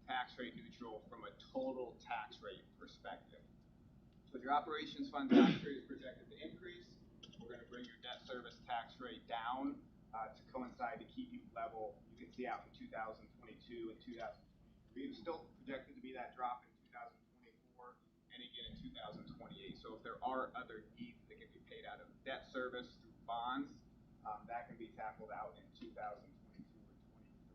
tax rate neutral from a total tax rate perspective. So if your operations fund tax rate is projected to increase, we're going to bring your debt service tax rate down to coincide to keep you level. You can see out in 2022 and 2023. It's still projected to be that drop in 2024 and again in 2028. So if there are other needs that can be paid out of debt service through bonds, that can be tackled out in 2022 or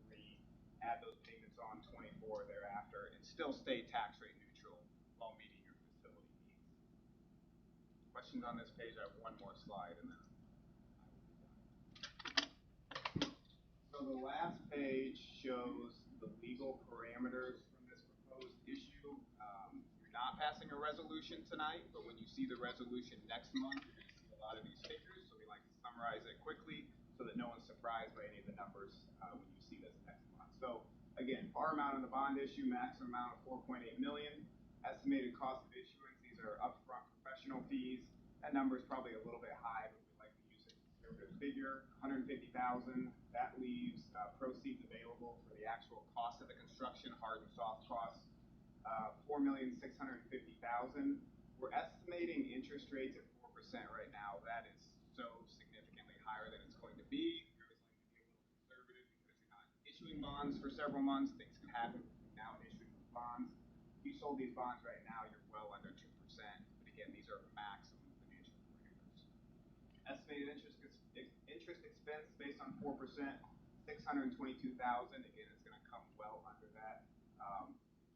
23. Add those payments on 24 thereafter and still stay tax rate neutral while meeting your facility needs. Questions on this page? I have one more slide and then I will be done. So the last page shows the legal parameters from this proposed issue. You're not passing a resolution tonight, but when you see the resolution next month, you're going to see a lot of these figures. So we like to summarize it quickly so that no one's surprised by any of the numbers when you see this next month. So again, par amount on the bond issue, maximum amount of $4.8 million. Estimated cost of issuance, these are upfront professional fees. That number is probably a little bit high, but we like to use a conservative figure, $150,000. That leaves proceeds available for the actual cost of the construction, hard and soft costs, $4,650,000. We're estimating interest rates at 4% right now. That is so significantly higher than it's going to be. We always like to be a little conservative because you're not issuing bonds for several months. Things can happen between now and issuing bonds. If you sold these bonds right now, you're well under 2%. But again, these are maximum financial parameters. Estimated interest expense based on 4%, $622,000. Again, it's going to come well under that.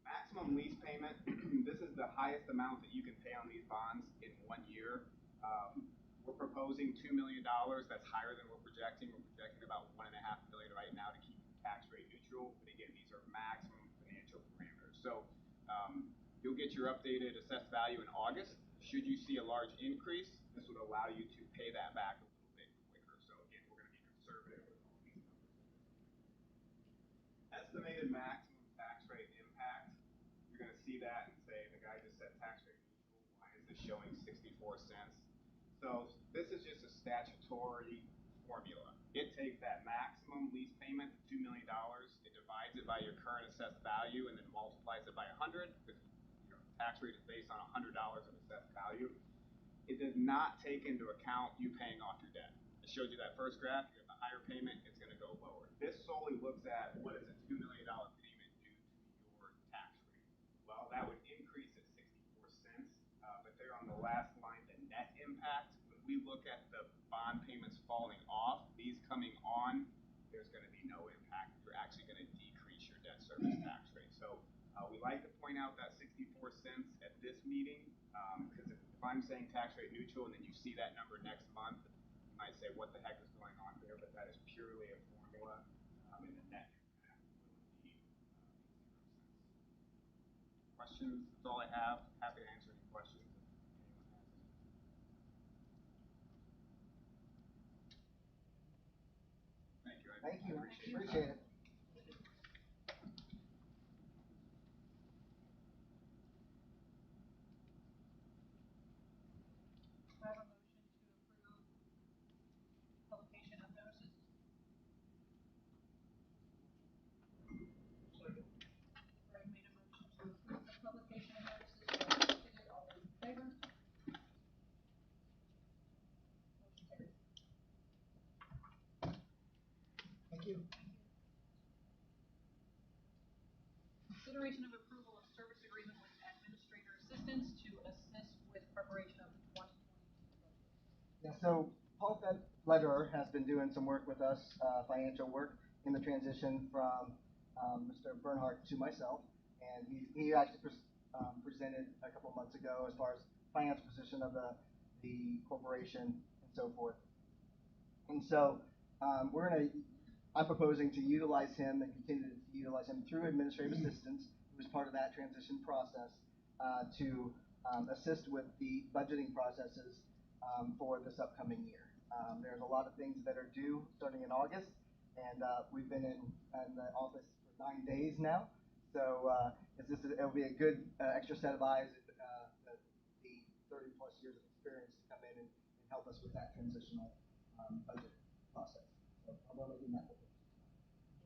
Maximum lease payment. This is the highest amount that you can pay on these bonds in 1 year. We're proposing $2 million. That's higher than we're projecting. We're projecting about $1.5 million right now to keep tax rate neutral. But again, these are maximum financial parameters. So you'll get your updated assessed value in August. Should you see a large increase, this would allow you to pay that back a little bit quicker. So again, we're going to be conservative with all these numbers. Estimated maximum tax rate impact. You're going to see that and say, the guy just said tax rate neutral. Why is this showing 64 cents? So this is just a statutory formula. It takes that maximum lease payment of $2 million, it divides it by your current assessed value, and then multiplies it by 100. Because your tax rate is based on $100 of assessed value. It does not take into account you paying off your debt. I showed you that first graph. You have the higher payment, it's going to go lower. This solely looks at what is a $2 million payment due to your tax rate. Well, that would increase at 64 cents, but there on the last line, the net impact, when we look at the bond payments falling off, these coming on, there's going to be no impact. You're actually going to decrease your debt service tax rate. So we like to point out that 64 cents at this meeting, because if I'm saying tax rate neutral and then you see that number next month, you might say, what the heck is going on here? But that is purely a formula, and the net impact will indeed be 0 cents. Questions? That's all I have. Happy to answer any questions if anyone has any. Thank you. Thank you. Appreciate it. I have a motion to approve publication of notices. Second. Greg made a motion to approve the publication of notices. Seconded. All those in favor? Motion carries. Thank you. Consideration of approval of service agreement with administrator assistants to assist with preparation of the 2022 budget. Yeah, so Paul Lederer has been doing some work with us, financial work, in the transition from Mr. Bernhardt to myself. And he actually presented a couple of months ago as far as finance position of the corporation and so forth. And so I'm proposing to utilize him and continue to utilize him through administrative assistance, who was part of that transition process, to assist with the budgeting processes for this upcoming year. There's a lot of things that are due starting in August, and we've been in the office for 9 days now. So it'll be a good extra set of eyes, the 30 plus years of experience to come in and help us with that transitional budget process. So I'm going to do that.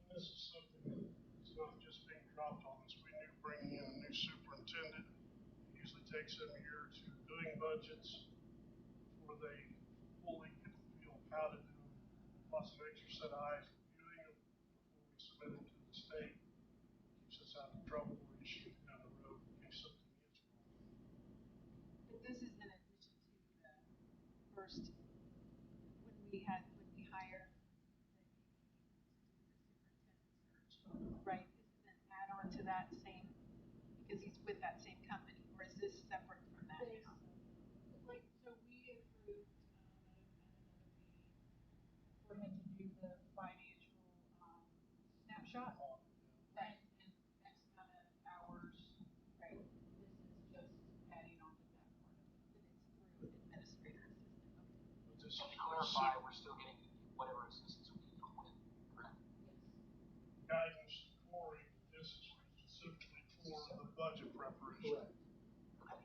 This is something that's not just being dropped on us. bringing in a new superintendent. It usually takes them a year or two doing budgets before they fully get the feel of how to do them. Plus an extra set of eyes reviewing them before we submit them to the state. Keeps us out of trouble or issues down the road in case something gets wrong. But this is in addition to the first, when we hire the superintendent search, right? This is an add-on to that same, because he's with that same company, or is this separate from that now? Like, so we approved, at another meeting, for him to do the financial, snapshot. Right. And X amount of hours, right? This is just adding on to that part of it. And it's through an administrator assistant, okay. But this So is to clarify, we're still getting whatever assistance we need from Win, correct? Yes. guidance to Corey, but this is specifically for the budget preparation. Correct.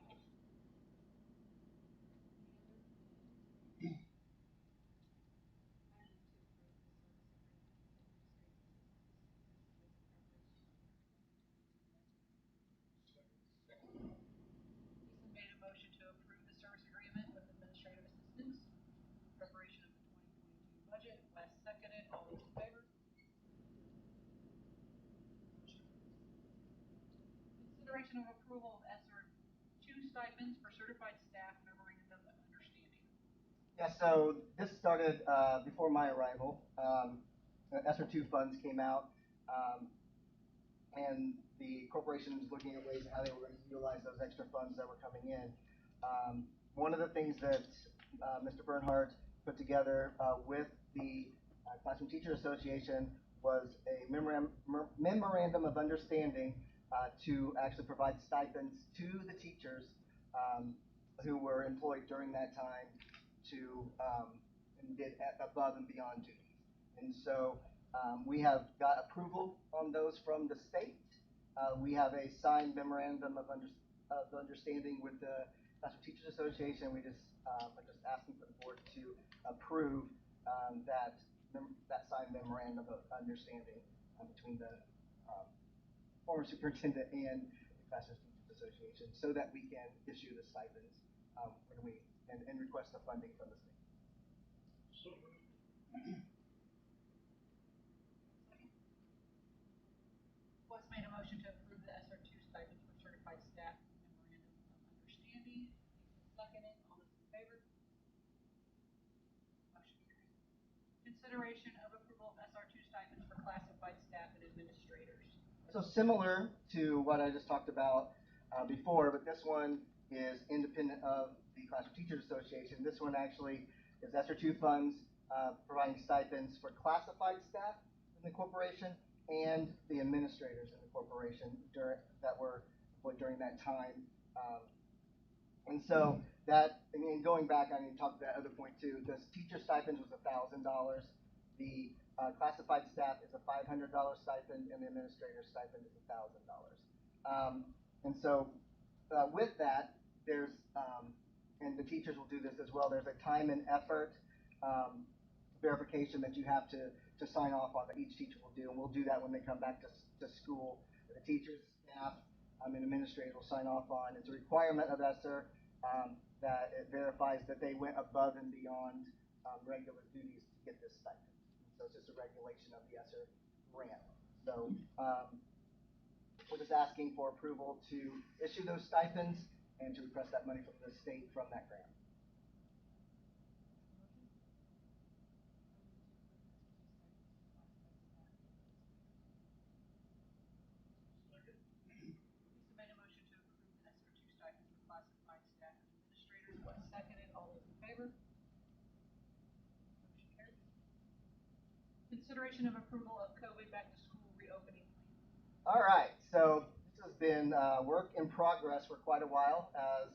Lisa made a motion to approve the service agreement with administrative assistance, preparation of the 2022 budget. Wes seconded. All those in favor? Consideration of approval of ESER 2 stipends for certified staff memorandum of understanding. Yeah, so this started before my arrival. ESER 2 funds came out, and the corporation was looking at ways how they were going to utilize those extra funds that were coming in. One of the things that Mr. Bernhardt put together with the Classroom Teacher Association was a memorandum of understanding to actually provide stipends to the teachers who were employed during that time to and did above and beyond duties. And so we have got approval on those from the state. We have a signed memorandum of understanding with the Classroom Teachers Association. We just are just asking for the board to approve that signed memorandum of understanding between the former superintendent and the Classroom Teachers Association, so that we can issue the stipends when we and request the funding from the state. So Wes made a motion to approve the ESER 2 stipends for certified staff memorandum of understanding. Lisa seconded. All those in favor? Motion carries. Consideration of approval of ESER 2 stipends for classified staff and administrators. So similar to what I just talked about before, but this one is independent of the Classroom Teachers Association. This one actually is ESER 2 funds providing stipends for classified staff in the corporation and the administrators in the corporation that were employed during that time. And so that, I mean, going back, I mean, talk to that other point too. The teacher stipends was $1,000. The classified staff is a $500 stipend, and the administrator stipend is $1,000. And so with that, there's, and the teachers will do this as well, there's a time and effort verification that you have to sign off on that each teacher will do, and we'll do that when they come back to school. The teachers, staff, and administrators will sign off on. It's a requirement of ESER that it verifies that they went above and beyond regular duties to get this stipend. So it's just a regulation of the ESER grant. So we're just asking for approval to issue those stipends and to request that money from the state from that grant. Lisa made a motion to approve the ESER 2 stipends for classified staff and administrators. Wes seconded. All those in favor? Motion carries. Consideration of approval of COVID back to school reopening plan. All right, so this has been work in progress for quite a while as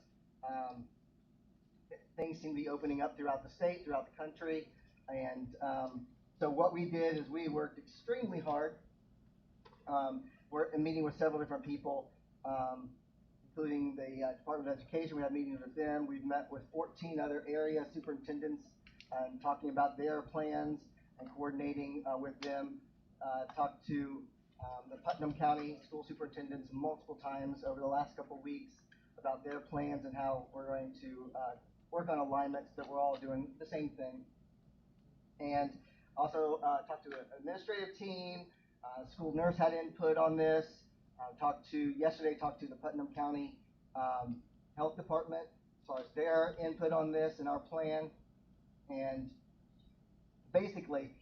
things seem to be opening up throughout the state, throughout the country. And so what we did is we worked extremely hard. We're in meeting with several different people, including the Department of Education. We had meetings with them. We've met with 14 other area superintendents talking about their plans and coordinating with them. Talked to the Putnam County school superintendents multiple times over the last couple of weeks about their plans and how we're going to work on alignments that we're all doing the same thing. And also talked to an administrative team. School nurse had input on this. Yesterday talked to the Putnam County Health Department as far as their input on this and our plan. And basically,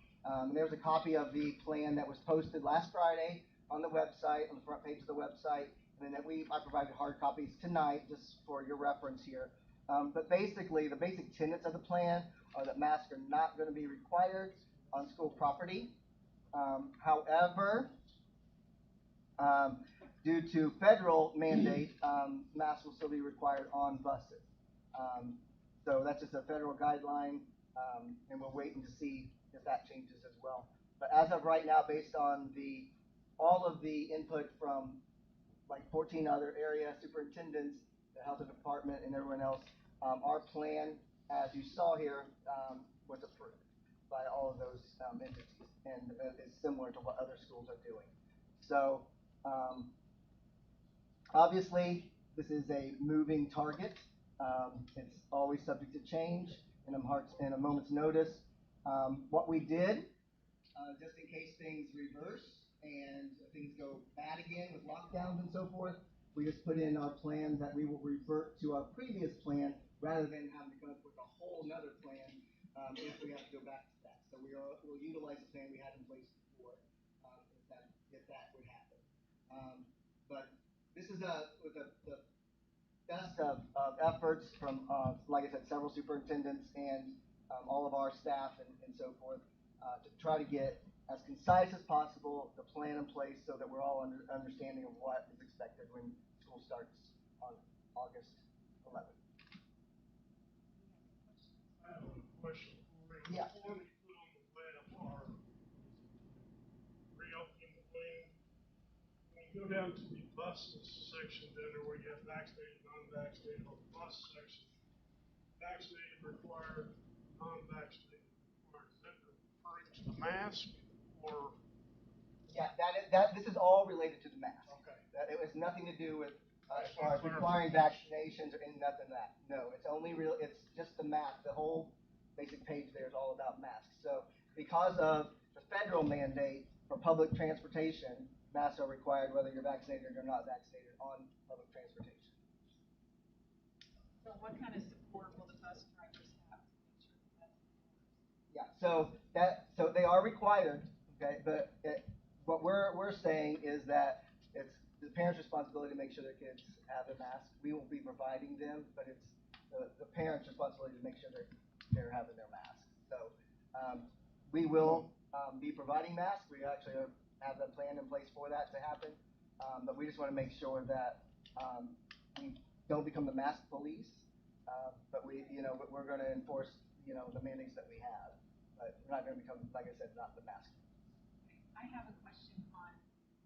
there's a copy of the plan that was posted last Friday on the website, on the front page of the website, and then I provided hard copies tonight just for your reference here. But basically, the basic tenets of the plan are that masks are not going to be required on school property. However, due to federal mandate, masks will still be required on buses. So that's just a federal guideline, and we're waiting to see if that changes as well. But as of right now, based on all of the input from like 14 other area superintendents, the health department, and everyone else, our plan, as you saw here, was approved by all of those entities, and is similar to what other schools are doing. So obviously, this is a moving target. It's always subject to change in a moment's notice. What we did, just in case things reverse and things go bad again with lockdowns and so forth, we just put in our plan that we will revert to our previous plan rather than having to come up with a whole nother plan if we have to go back to that. So we'll utilize the plan we had in place before if that would happen. But this is with the best of efforts from, like I said, several superintendents and all of our staff and so forth to try to get as concise as possible the plan in place so that we're all understanding of what is expected when school starts on August 11th. I have a question for you. Yeah. The form you put on the web are reopening the wing. When you go down to the buses section there where you have vaccinated, non-vaccinated on the bus section, vaccinated required, non-vaccinated required. Is that referring to the mask or? Yeah, this is all related to the mask. Okay. It has nothing to do with as far as requiring vaccinations or anything, nothing that. No, it's just the mask. The whole basic page there is all about masks. So because of the federal mandate for public transportation, masks are required whether you're vaccinated or not vaccinated on public transportation. So what kind of support will the bus drivers have to make sure that that's enforced? Yeah, so they are required, okay, but what we're saying is that it's the parents' responsibility to make sure their kids have their masks. We will be providing them, but it's the parents' responsibility to make sure they're having their masks. So we will be providing masks. We actually have a plan in place for that to happen, but we just want to make sure that we don't become the mask police. But we're going to enforce the mandates that we have. But we're not going to become, like I said, not the mask. I have a question on,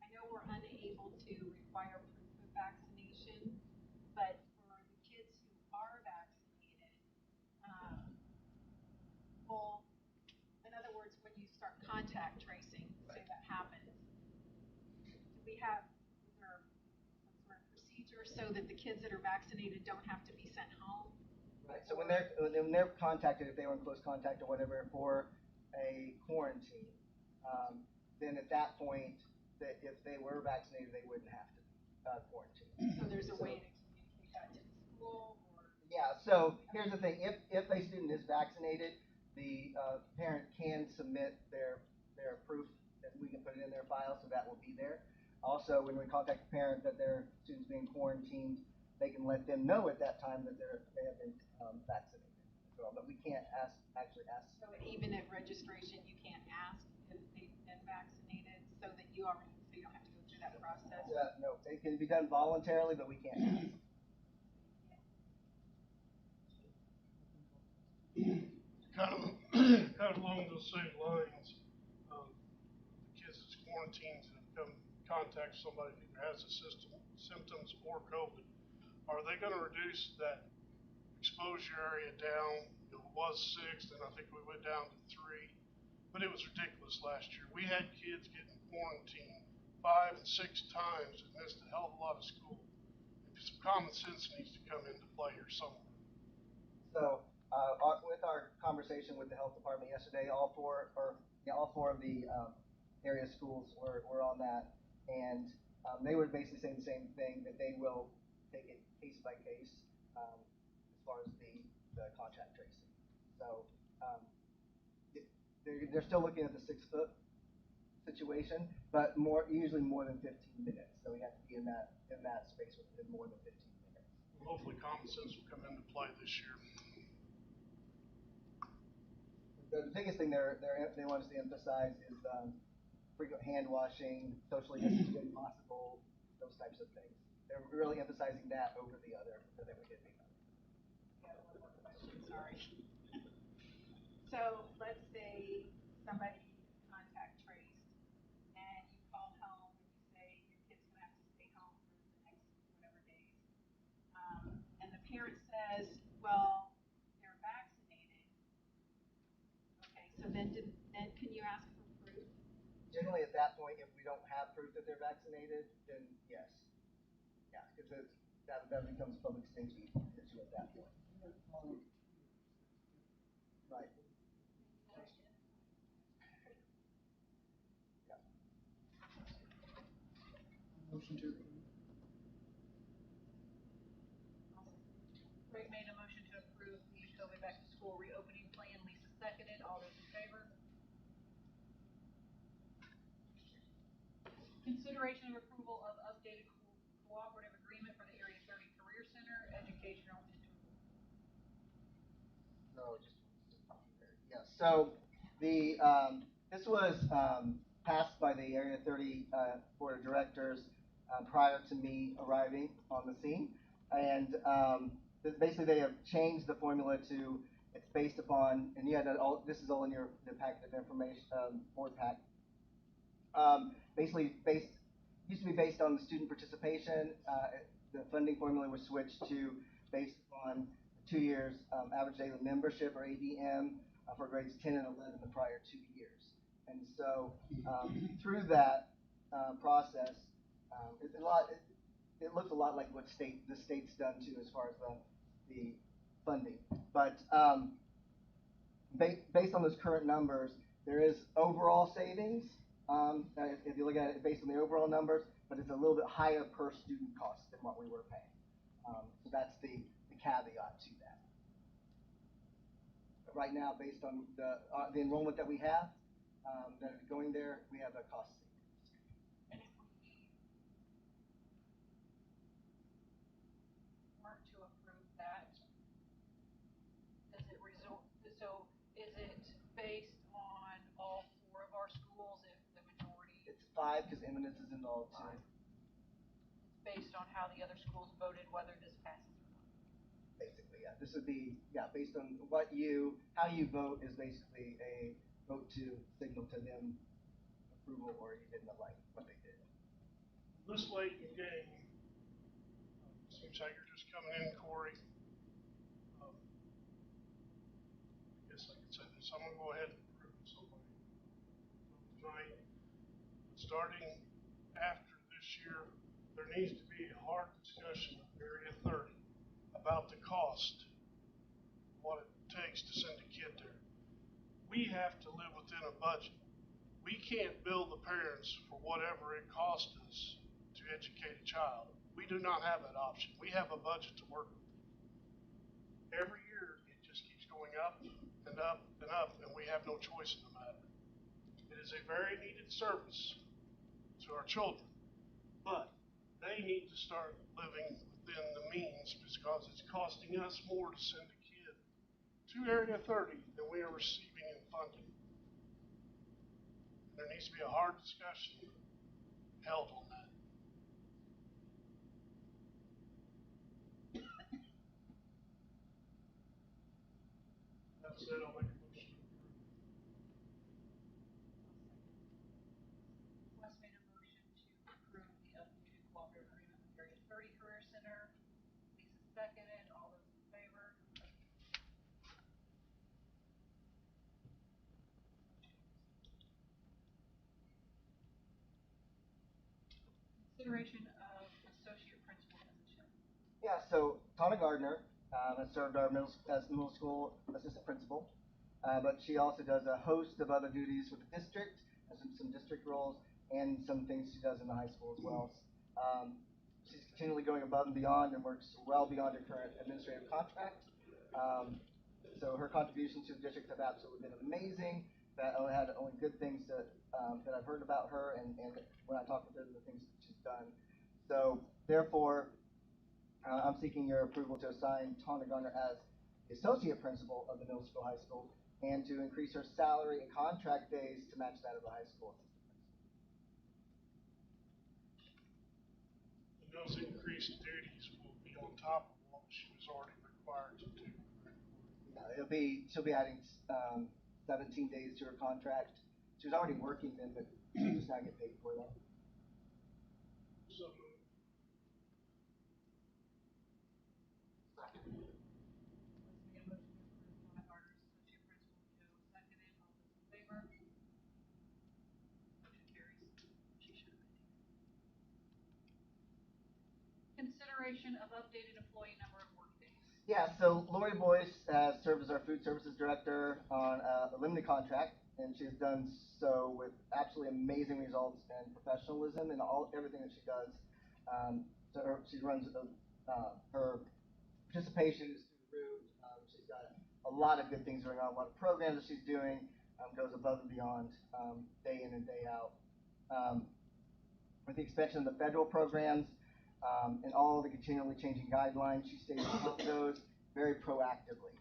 I know we're unable to require proof of vaccination, but for the kids who are vaccinated, in other words, when you start contact tracing, say that happens, is there some sort of procedure so that the kids that are vaccinated don't have to be sent home? Right. So when they're contacted, if they were in close contact or whatever for a quarantine, then at that point, if they were vaccinated, they wouldn't have to quarantine. So there's a way to communicate that to the school, or? Yeah. So here's the thing: if a student is vaccinated, the parent can submit their proof, and we can put it in their file, so that will be there. Also, when we contact the parent that their student's being quarantined, they can let them know at that time that they have been vaccinated as well. But we can't actually ask. So even at registration, you can't ask if they've been vaccinated, so that you don't have to go through that process? No, it can be done voluntarily, but we can't ask. Kind of along those same lines, the kids that's quarantined and come in contact with somebody who has the symptoms or COVID, are they going to reduce that exposure area down? It was 6, and I think we went down to 3, but it was ridiculous last year. We had kids getting quarantined 5 and 6 times and missed a hell of a lot of school. Some common sense needs to come into play here somewhere. So, with our conversation with the health department yesterday, all four of the area schools were on that, and they were basically saying the same thing, that they will take it case by case as far as the contact tracing. So they're still looking at the 6 foot situation, but usually more than 15 minutes. So we have to be in that space within more than 15 minutes. Well, hopefully common sense will come into play this year. The biggest thing they want us to emphasize is frequent hand washing, socially distanced when possible, those types of things. They're really emphasizing that over the other that they would get me. Yeah, one more question, sorry. So let's say somebody is contact traced and you call home and you say your kid's gonna have to stay home for the next whatever days. And the parent says, well, they're vaccinated. Okay, so then can you ask for proof? Generally, at that point, if we don't have proof that they're vaccinated, then yes. Yeah, because that becomes public safety issue at that point. Right. Yeah. Motion to approve. Greg made a motion to approve the COVID back to school reopening plan. Lisa seconded. All those in favor? Consideration of approval of updated cooperative agreement for the Area 30 Career Center educational interval. No, just yeah. So this was passed by the Area 30 Board of Directors prior to me arriving on the scene, and basically they have changed the formula to it's based upon, and you had this is all in the packet of information board pack. Basically used to be based on the student participation. The funding formula was switched to based on 2 years average daily membership, or ADM, for grades 10 and 11 the prior 2 years. And so through that process, it looks a lot like what the state's done too, as far as the funding. But based on those current numbers, there is overall savings. If you look at it based on the overall numbers, but it's a little bit higher per student cost than what we were paying. So that's the caveat to that. But right now, based on the enrollment that we have that is going there, we have a cost savings. And if we weren't to approve that, does it result? So is it based on all 4 of our schools if the majority? It's 5 because Eminence is involved too. It's based on how the other schools voted whether this passes or not. Basically, yeah. This would be based on how you vote is basically a vote to signal to them approval or you didn't like what they did. This late in the game, seems like you're just coming in, Corey. I guess I could say this. I'm going to go ahead and approve this tonight. Starting after this year, there needs to be a hard discussion with Area 30 about the cost, what it takes to send a kid there. We have to live within a budget. We can't bill the parents for whatever it costs us to educate a child. We do not have that option. We have a budget to work with. Every year, it just keeps going up and up and up, and we have no choice in the matter. It is a very needed service to our children, but they need to start living within the means because it's costing us more to send a kid to Area 30 than we are receiving in funding. There needs to be a hard discussion held on that. That said, I'll make a motion to approve. Wes made a motion to approve the updated cooperative agreement with Area 30 Career Center. Lisa seconded. All those in favor? Consideration of associate principal position. Yeah, so Tana Gardner has served our as middle school assistant principal, but she also does a host of other duties with the district, has some district roles, and some things she does in the high school as well. She's continually going above and beyond and works well beyond her current administrative contract. Um, so her contributions to the district have absolutely been amazing. That I had only good things that I've heard about her, and when I talk with her, the things that she's done. So therefore, I'm seeking your approval to assign Tawna Garner as the associate principal of the middle school, high school, and to increase her salary and contract days to match that of the high school assistant principal. And those increased duties will be on top of what she was already required to do. She'll be adding 17 days to her contract. She was already working them, but she just not get paid for them. So Second. Let's make a motion to approve Donna Carter's associate principal. Joe seconded. All those in favor? Motion carries. She should have been here. Consideration of updated employee number of workdays. Yeah, so Lori Boyce has served as our food services director on a limited contract, and she has done so with absolutely amazing results and professionalism in everything that she does. She runs her participation is through the roof. She's got a lot of good things going on, a lot of programs that she's doing. Goes above and beyond day in and day out. With the expansion of the federal programs and all the continually changing guidelines, she stays on top of those very proactively.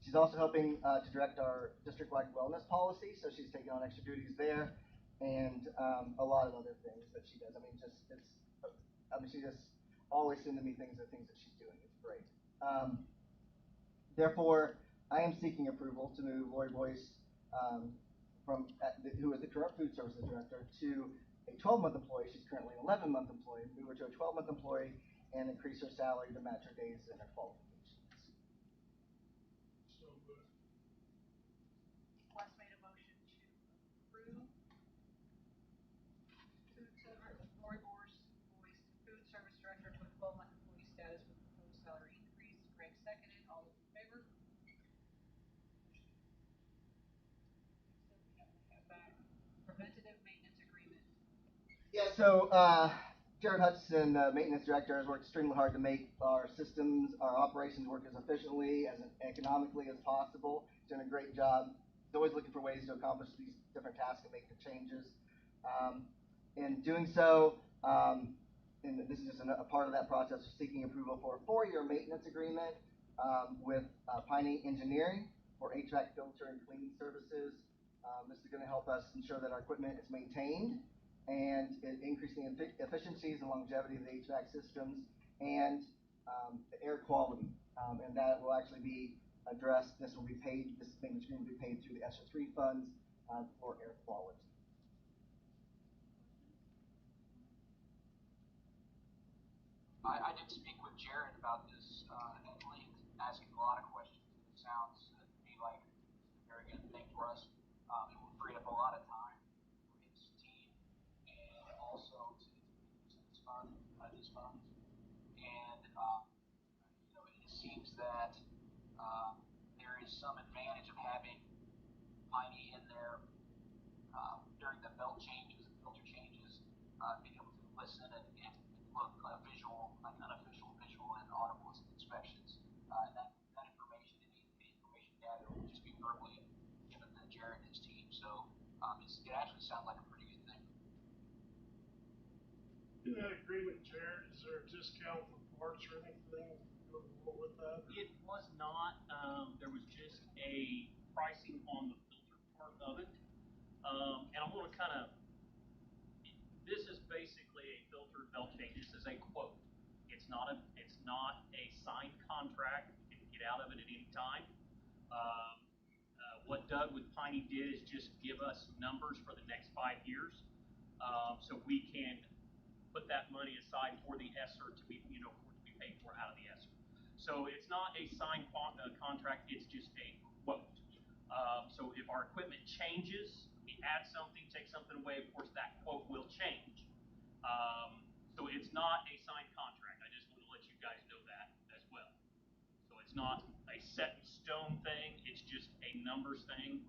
She's also helping to direct our district-wide wellness policy, so she's taking on extra duties there, and a lot of other things that she does. She just always sending me the things that she's doing. It's great. Therefore, I am seeking approval to move Lori Boyce who is the current food services director, to a 12-month employee. She's currently an 11-month employee. Move her to a 12-month employee and increase her salary to match her days and her qualifications. So moved. Les made a motion to approve Lori Boyce, food service director, to a 12-month employee status with proposed salary increase. Greg seconded. All those in favor? Preventative maintenance agreement. Yeah, so Jared Hudson, maintenance director, has worked extremely hard to make our systems, our operations work as efficiently, as economically as possible. He's doing a great job. He's always looking for ways to accomplish these different tasks and make the changes. In doing so, and this is just a part of that process, of seeking approval for a 4-year maintenance agreement with Piney Engineering for HVAC filter and cleaning services. This is going to help us ensure that our equipment is maintained and increasing efficiencies and longevity of the HVAC systems and the air quality. And that will actually be addressed. This maintenance agreement will be paid through the ESSER 3 funds for air quality. I did speak with Jared about this at length, asking a lot of questions. It sounds to me like it's a very good thing for us. It will free up a lot of time for his team and also to use these funds. And it seems that there is some advantage of having Piney in there during the belt changes and filter changes, being able to listen and look visual, like unofficial visual and audible inspections. And that information, any information gathered will just be verbally given to Jared and his team. So it actually sounds like a pretty good thing. In that agreement, Jared, is there a discount for parts or anything go along with that? It was not. There was just a pricing on the filter part of it. And I'm going to kind of, this is basically a filter belt change. This is a quote. It's not a signed contract. You can get out of it at any time. What Doug with Piney did is just give us numbers for the next 5 years, so we can put that money aside for the ESSER to be, for it to be paid for out of the ESSER. So it's not a signed contract. It's just a quote. So if our equipment changes, we add something, take something away, of course that quote will change. So it's not a signed contract. I just want to let you guys know that as well. So it's not a set in stone thing. It's just a numbers thing.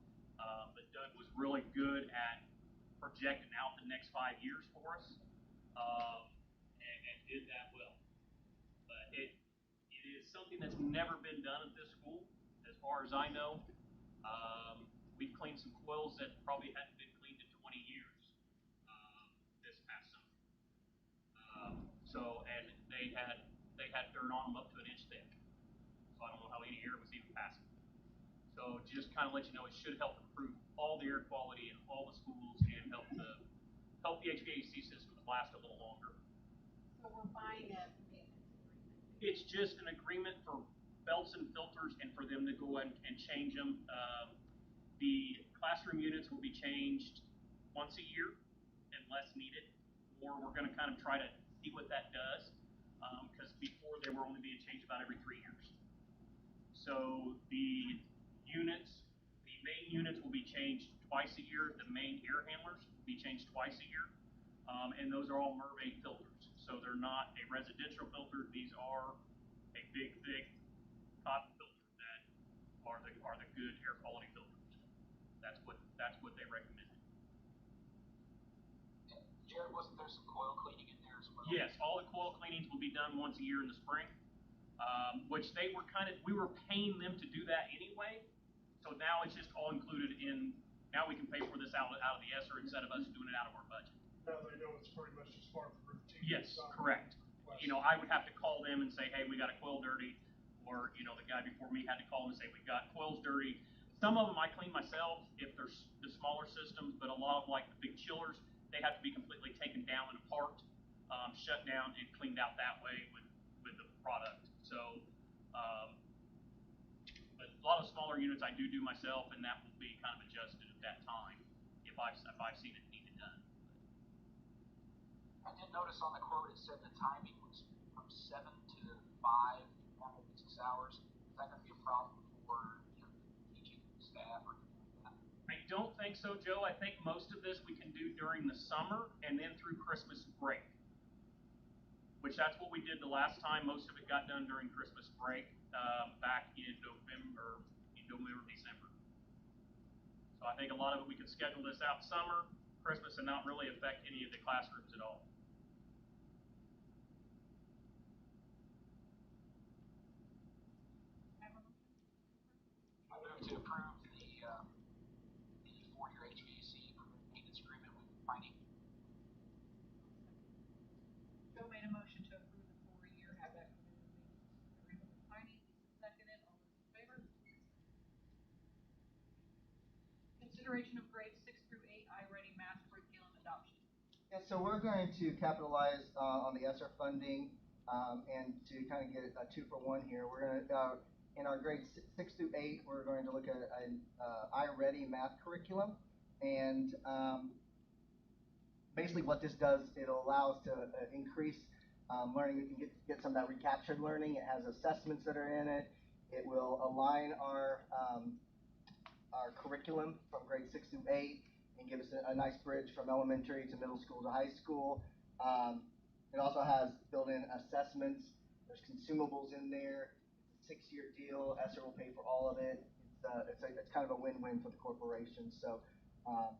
But Doug was really good at projecting out the next 5 years for us, and did that well. But it is something that's never been done at this school, as far as I know. We've cleaned some coils that probably hadn't been cleaned in 20 years this past summer. And they had dirt on them up to an inch thick. So I don't know how any air was even passing. So just kind of let you know, it should help improve all the air quality in all the schools and help the HVAC systems last a little longer. So we're buying a maintenance agreement. It's just an agreement for belts and filters and for them to go and change them. The classroom units will be changed once a year unless needed, or we're going to kind of try to see what that does, because before they were only being changed about every 3 years. So the main units will be changed twice a year. The main air handlers will be changed twice a year, and those are all Mermaid filters. So they're not a residential filter. These are a big, thick cotton filter that are the good air quality filters. That's what they recommend. Jared, wasn't there some coil cleaning in there as well? Yes, all the coil cleanings will be done once a year in the spring, which we were paying them to do that anyway. So now it's just all included in. Now we can pay for this out of the ESSER instead of us doing it out of our budget. Now they know it's pretty much just part of the routine. Yes, correct. I would have to call them and say, hey, we got a coil dirty, or the guy before me had to call them and say, we got coils dirty. Some of them I clean myself if they're the smaller systems, but a lot of like the big chillers, they have to be completely taken down and apart, shut down, and cleaned out that way with the product. So, but a lot of smaller units I do myself, and that will be kind of adjusted at that time if I've seen it needed done. I did notice on the quote it said the timing was from 7 to 5, normal business hours. Is that going to be a problem for teaching staff or anything like that? I don't think so, Joe. I think most of this we can do during the summer and then through Christmas break, which that's what we did the last time. Most of it got done during Christmas break, back in November, December. So I think a lot of it we can schedule this out summer, Christmas, and not really affect any of the classrooms at all. I move to approve the 4-year HVAC maintenance agreement with Putnam. Joe made a motion to approve the 4-year HVAC agreement with Piney. Lisa seconded. All those in favor? Consideration of grades 6 through 8 iReady math curriculum adoption. Yeah, so we're going to capitalize on the ESSER funding, and to kind of get a 2-for-1 here. We're going to in our grades 6 through 8, we're going to look at an iReady math curriculum, and basically what this does, it'll allow us to increase learning. We can get some of that recaptured learning. It has assessments that are in it. It will align our curriculum from grade 6 through 8 and give us a nice bridge from elementary to middle school to high school. It also has built-in assessments. There's consumables in there. It's a 6-year deal. ESSER will pay for all of it. It's kind of a win-win for the corporation. So I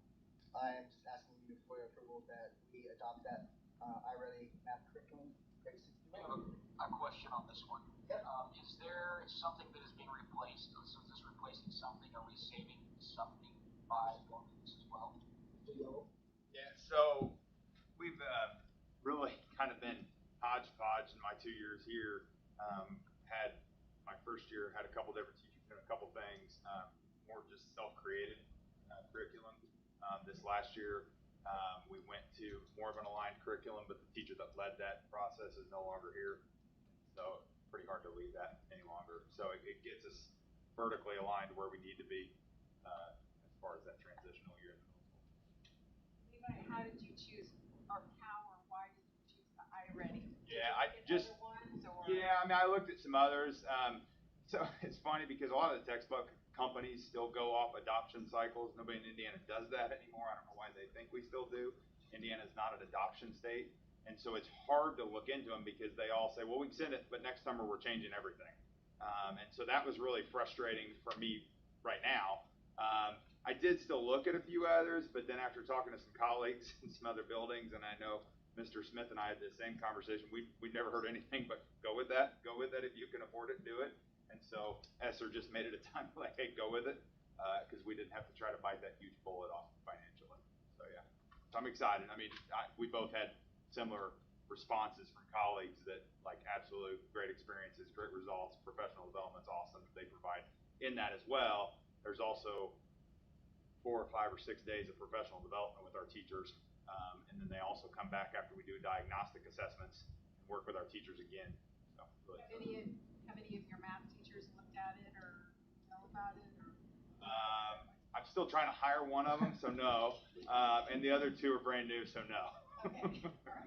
am just asking you for your approval that we adopt that iReady math curriculum. Grade 6 through 8. I have a question on this one. Yep. Is there something that is being replaced? So is this replacing something? Are we saving something by going to this as well? Yeah, so we've really kind of been hodgepodge in my 2 years here. Had my first year, had a couple different teachers doing a couple things, more just self-created curriculum. This last year, we went to more of an aligned curriculum, but the teacher that led that process is no longer here. So pretty hard to lead that any longer. So it gets us vertically aligned where we need to be as far as that transitional year in the middle school. Levi, how did you choose, or how or why did you choose the iReady? Yeah, I just, other ones, or? yeah, I mean, I looked at some others. So it's funny because a lot of the textbook companies still go off adoption cycles. Nobody in Indiana does that anymore. I don't know why they think we still do. Indiana is not an adoption state. And so it's hard to look into them because they all say, well, we can send it, but next summer we're changing everything. And so that was really frustrating for me right now. I did still look at a few others, but then after talking to some colleagues in some other buildings, and I know Mr. Smith and I had the same conversation, we've never heard anything but go with that. Go with that if you can afford it, do it. And so Esther just made it a time like, hey, go with it, because we didn't have to try to bite that huge bullet off financially. So yeah, so I'm excited. I mean, we both had similar responses from colleagues that like absolute great experiences, great results, professional development's awesome that they provide in that as well. There's also 4 or 5 or 6 days of professional development with our teachers, and then they also come back after we do diagnostic assessments and work with our teachers again. So really Have any of your math teachers looked at it or know about it? Or? I'm still trying to hire one of them, so no, and the other 2 are brand new, so no. Okay. All right.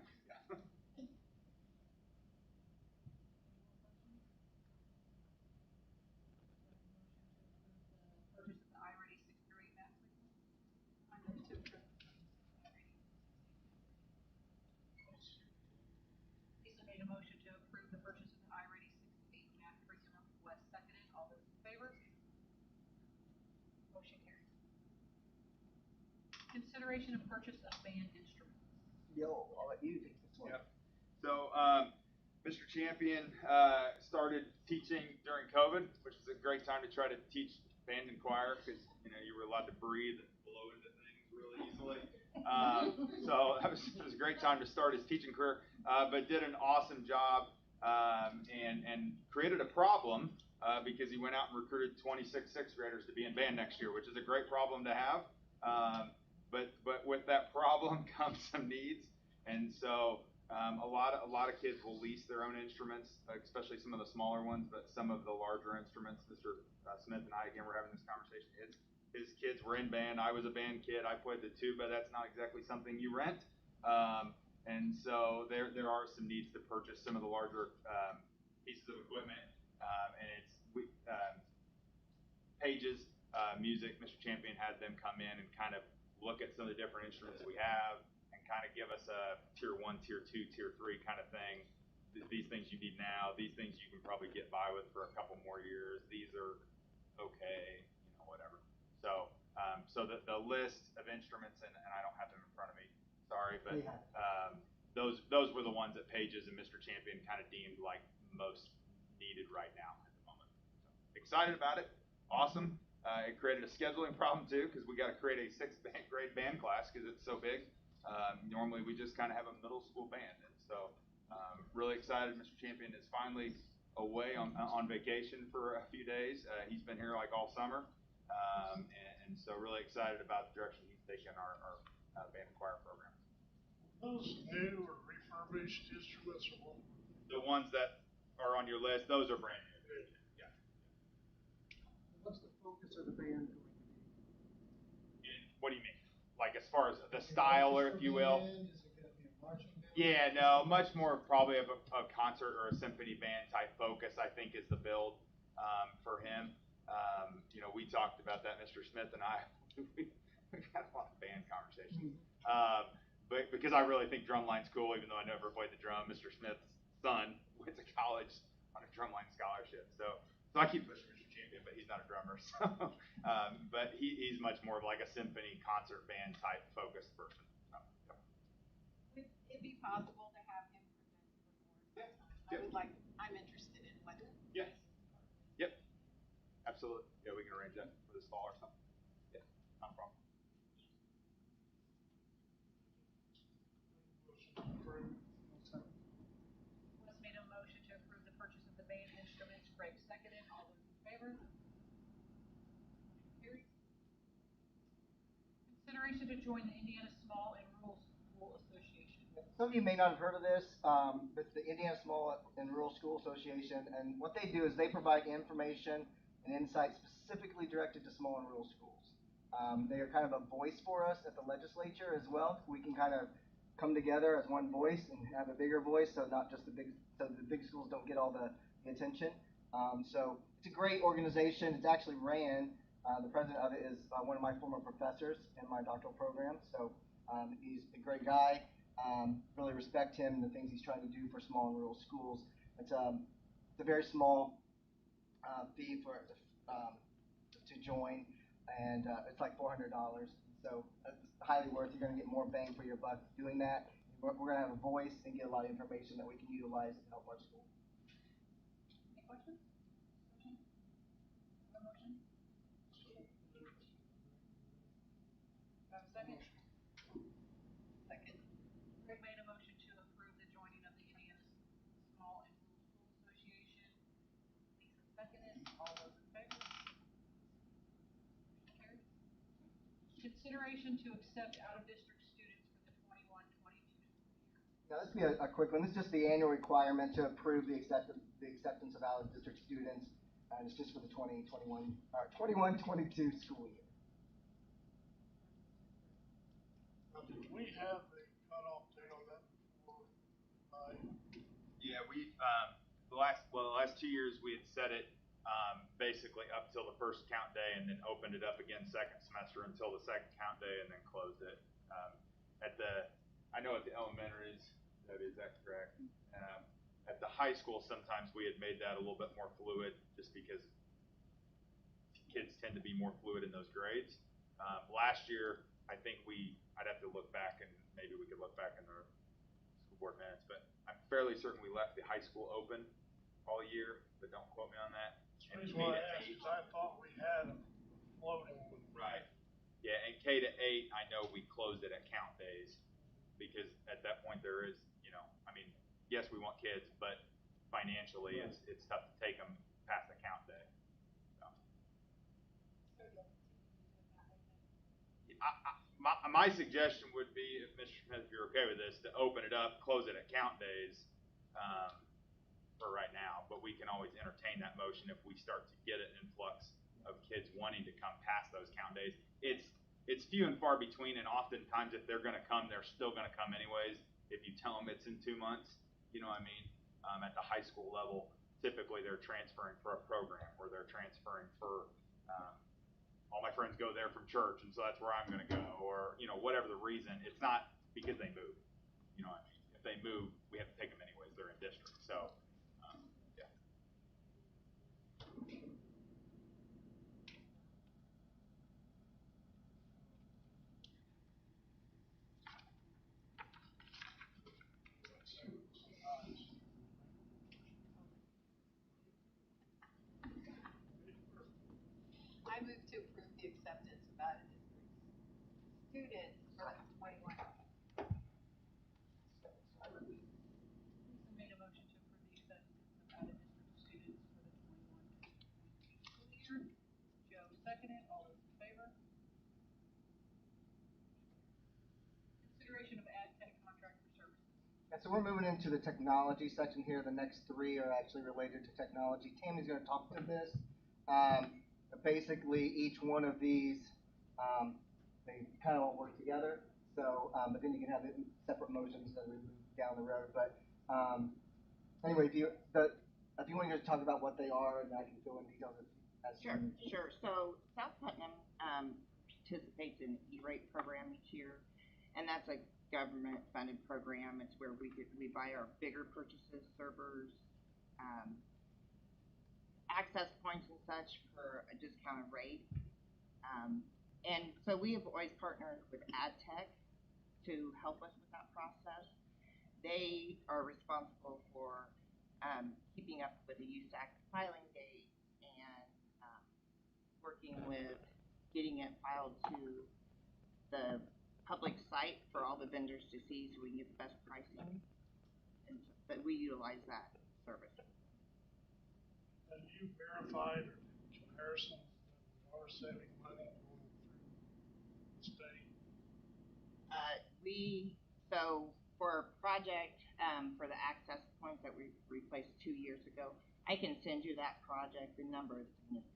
Lisa made a motion to approve the purchase of the I-Ready 6-8 math curriculum. Wes seconded. All those in favor? Motion carries. Consideration of purchase of band instruments. Yo, I'll let you take this one. Yep. So, Mr. Champion started teaching during COVID, which is a great time to try to teach band and choir because you were allowed to breathe and blow into things really easily. So it was a great time to start his teaching career, but did an awesome job and created a problem because he went out and recruited 26 sixth graders to be in band next year, which is a great problem to have. But with that problem comes some needs, and so a lot of kids will lease their own instruments, especially some of the smaller ones, but some of the larger instruments. Mr. Smith and I again were having this conversation. His kids were in band. I was a band kid. I played the tuba. That's not exactly something you rent, and so there are some needs to purchase some of the larger pieces of equipment, and it's Pages Music. Mr. Champion had them come in and kind of look at some of the different instruments we have and kind of give us a tier 1, tier 2, tier 3 kind of thing. These things you need now. These things you can probably get by with for a couple more years. These are okay, whatever. So, so the list of instruments, and I don't have them in front of me. Sorry, but those were the ones that Pages and Mr. Champion kind of deemed like most needed right now at the moment. So, excited about it. Awesome. It created a scheduling problem too because we got to create a 6th grade band class because it's so big. Normally we just kind of have a middle school band, and so really excited. Mr. Champion is finally away on vacation for a few days. He's been here like all summer, and so really excited about the direction he's taking our band and choir program. Those new or refurbished instruments or what? The ones that are on your list, those are brand new. Yeah. What's the focus of the band going to be? What do you mean? Like as far as the style, or if you will? Is it going to be a marching band? Yeah, no, much more probably of a concert or a symphony band type focus, I think, is the build for him. We talked about that, Mr. Smith and I. We've had a lot of band conversations. But because I really think drumline's cool, even though I never played the drum. Mr. Smith's son went to college on a drumline scholarship. So I keep pushing Mr. Champion, but he's not a drummer. So, but he's much more of like a symphony concert band type focused person. So, yeah. Would it be possible to have him present for more? I'm interested in what. Yeah. Yep. Absolutely. Yeah, we can arrange that for this fall or something. Yeah, not a problem. Wes made a motion to approve the purchase of the band instruments. Greg seconded. All those in favor? Carries. Consideration to join the Indiana Small and Rural School Association. Some of you may not have heard of this, but the Indiana Small and Rural School Association, and what they do is they provide information and insight specifically directed to small and rural schools. They are kind of a voice for us at the legislature as well. We can kind of come together as one voice and have a bigger voice, so not just the big schools don't get all the attention. So it's a great organization. It's actually ran. The president of it is one of my former professors in my doctoral program. So he's a great guy. really respect him and the things he's trying to do for small and rural schools. It's a very small fee for to join, and it's like $400. So it's highly worth. You're going to get more bang for your buck doing that. We're going to have a voice and get a lot of information that we can utilize to help our school. Any questions? A motion? Have a second? Second. Greg made a motion to approve the joining of the Indiana Small and Rural School Association. Lisa seconded. All those in favor? Carried. Consideration to accept out-of-district students for the 21-22 school year. Now this will be a quick one. This is just the annual requirement to approve the acceptance of out-of-district students, and it's just for the 21-22 school year. Now, did we have a cutoff date on that before? Yeah, we the last 2 years we had set it basically up till the first count day, and then opened it up again second semester until the second count day, and then closed it. I know at the elementaries, is that correct? At the high school, sometimes we had made that a little bit more fluid, just because kids tend to be more fluid in those grades. Last year, I'd have to look back, and maybe we could look back in the school board minutes, but I'm fairly certain we left the high school open all year, but don't quote me on that. The reason why I asked is I thought we had a floating one. Right. Yeah, and K to 8, I know we closed it at count days, because at that point there is, yes, we want kids, but financially it's tough to take them past the count day. So. My suggestion would be, if Mr. Smith, if you're okay with this, to open it up, close it at count days for right now, but we can always entertain that motion if we start to get an influx of kids wanting to come past those count days. It's few and far between, and oftentimes if they're going to come, they're still going to come anyways. If you tell them it's in 2 months, you know what I mean? At the high school level, typically they're transferring for a program, or they're transferring for all my friends go there from church, and so that's where I'm going to go, or whatever the reason. It's not because they move. You know what I mean? If they move, we have to take them anyways. They're in district, so yeah. I move to approve the acceptance of out-of-district students for 21. Lisa made a motion to approve the acceptance of out-of-district students for the 21-22 school year. Joe seconded. All those in favor? Consideration of ad tech contract for services. And so we're moving into the technology section here. The next 3 are actually related to technology. Tammy's going to talk to this. Basically, each one of these, they kind of all work together. So, but then you can have it in separate motions as we move down the road. But anyway, if you want to talk about what they are, and I can go in details as Sure. So South Putnam participates in the E-rate program each year, and that's a government-funded program. It's where we buy our bigger purchases, servers, access points and such for a discounted rate. And so we have always partnered with ad tech to help us with that process. They are responsible for keeping up with the USAC filing date and working with getting it filed to the public site for all the vendors to see, so we can get the best pricing. And so, but we utilize that service. And you verified or did comparisons that we are saving money going through the state? So for a project for the access points that we replaced 2 years ago, I can send you that project. The number is significant.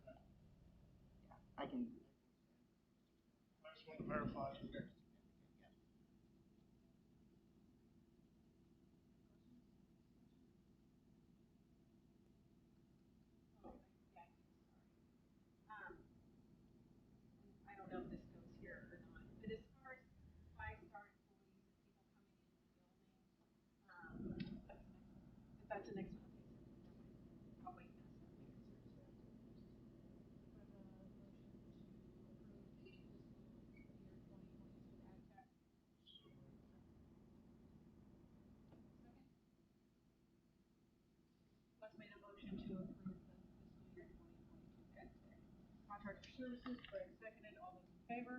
Okay. Yeah, I can. I just want to verify that. I don't know if this goes here or not, but as far as 5-star employees and people Services, Craig seconded, all those in favor?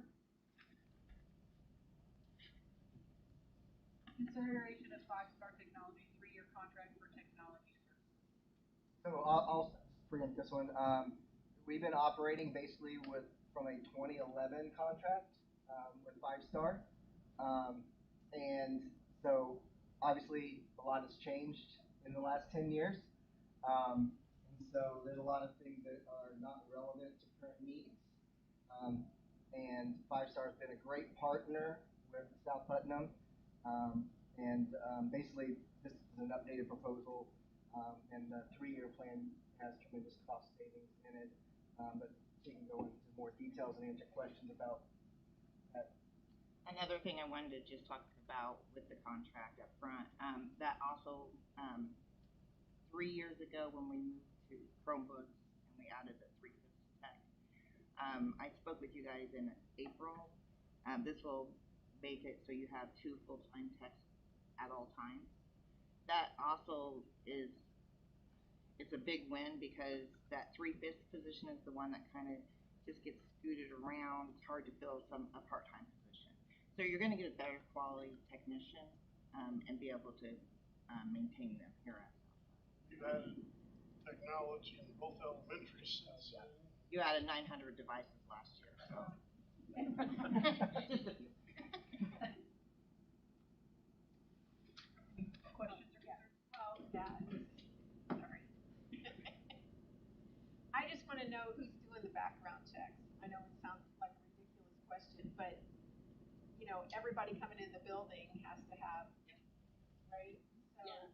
Consideration of Five Star Technology 3-year contract for technology services. So I'll preempt this one. We've been operating basically from a 2011 contract with Five Star, and so obviously a lot has changed in the last 10 years, and so there's a lot of things that are not relevant to current needs. And Five Star has been a great partner with South Putnam, basically this is an updated proposal. And the 3-year plan has tremendous cost savings in it, but she can go into more details and answer questions about that. Another thing I wanted to just talk about with the contract up front, that also, 3 years ago when we moved to Chromebooks and we added the 3/5 tech, I spoke with you guys in April. This will make it so you have 2 full-time techs at all times. That also it's a big win because that 3/5 position is the one that kind of just gets scooted around. It's hard to fill a part-time position. So you're going to get a better quality technician and be able to maintain them here at South. You added technology in both elementary schools. You added 900 devices last year. So. Just a few. Questions or concerns? Well, yeah, sorry. I just want to know who's doing the background checks. I know it sounds like a ridiculous question, but, everybody coming in the building has to have, right? So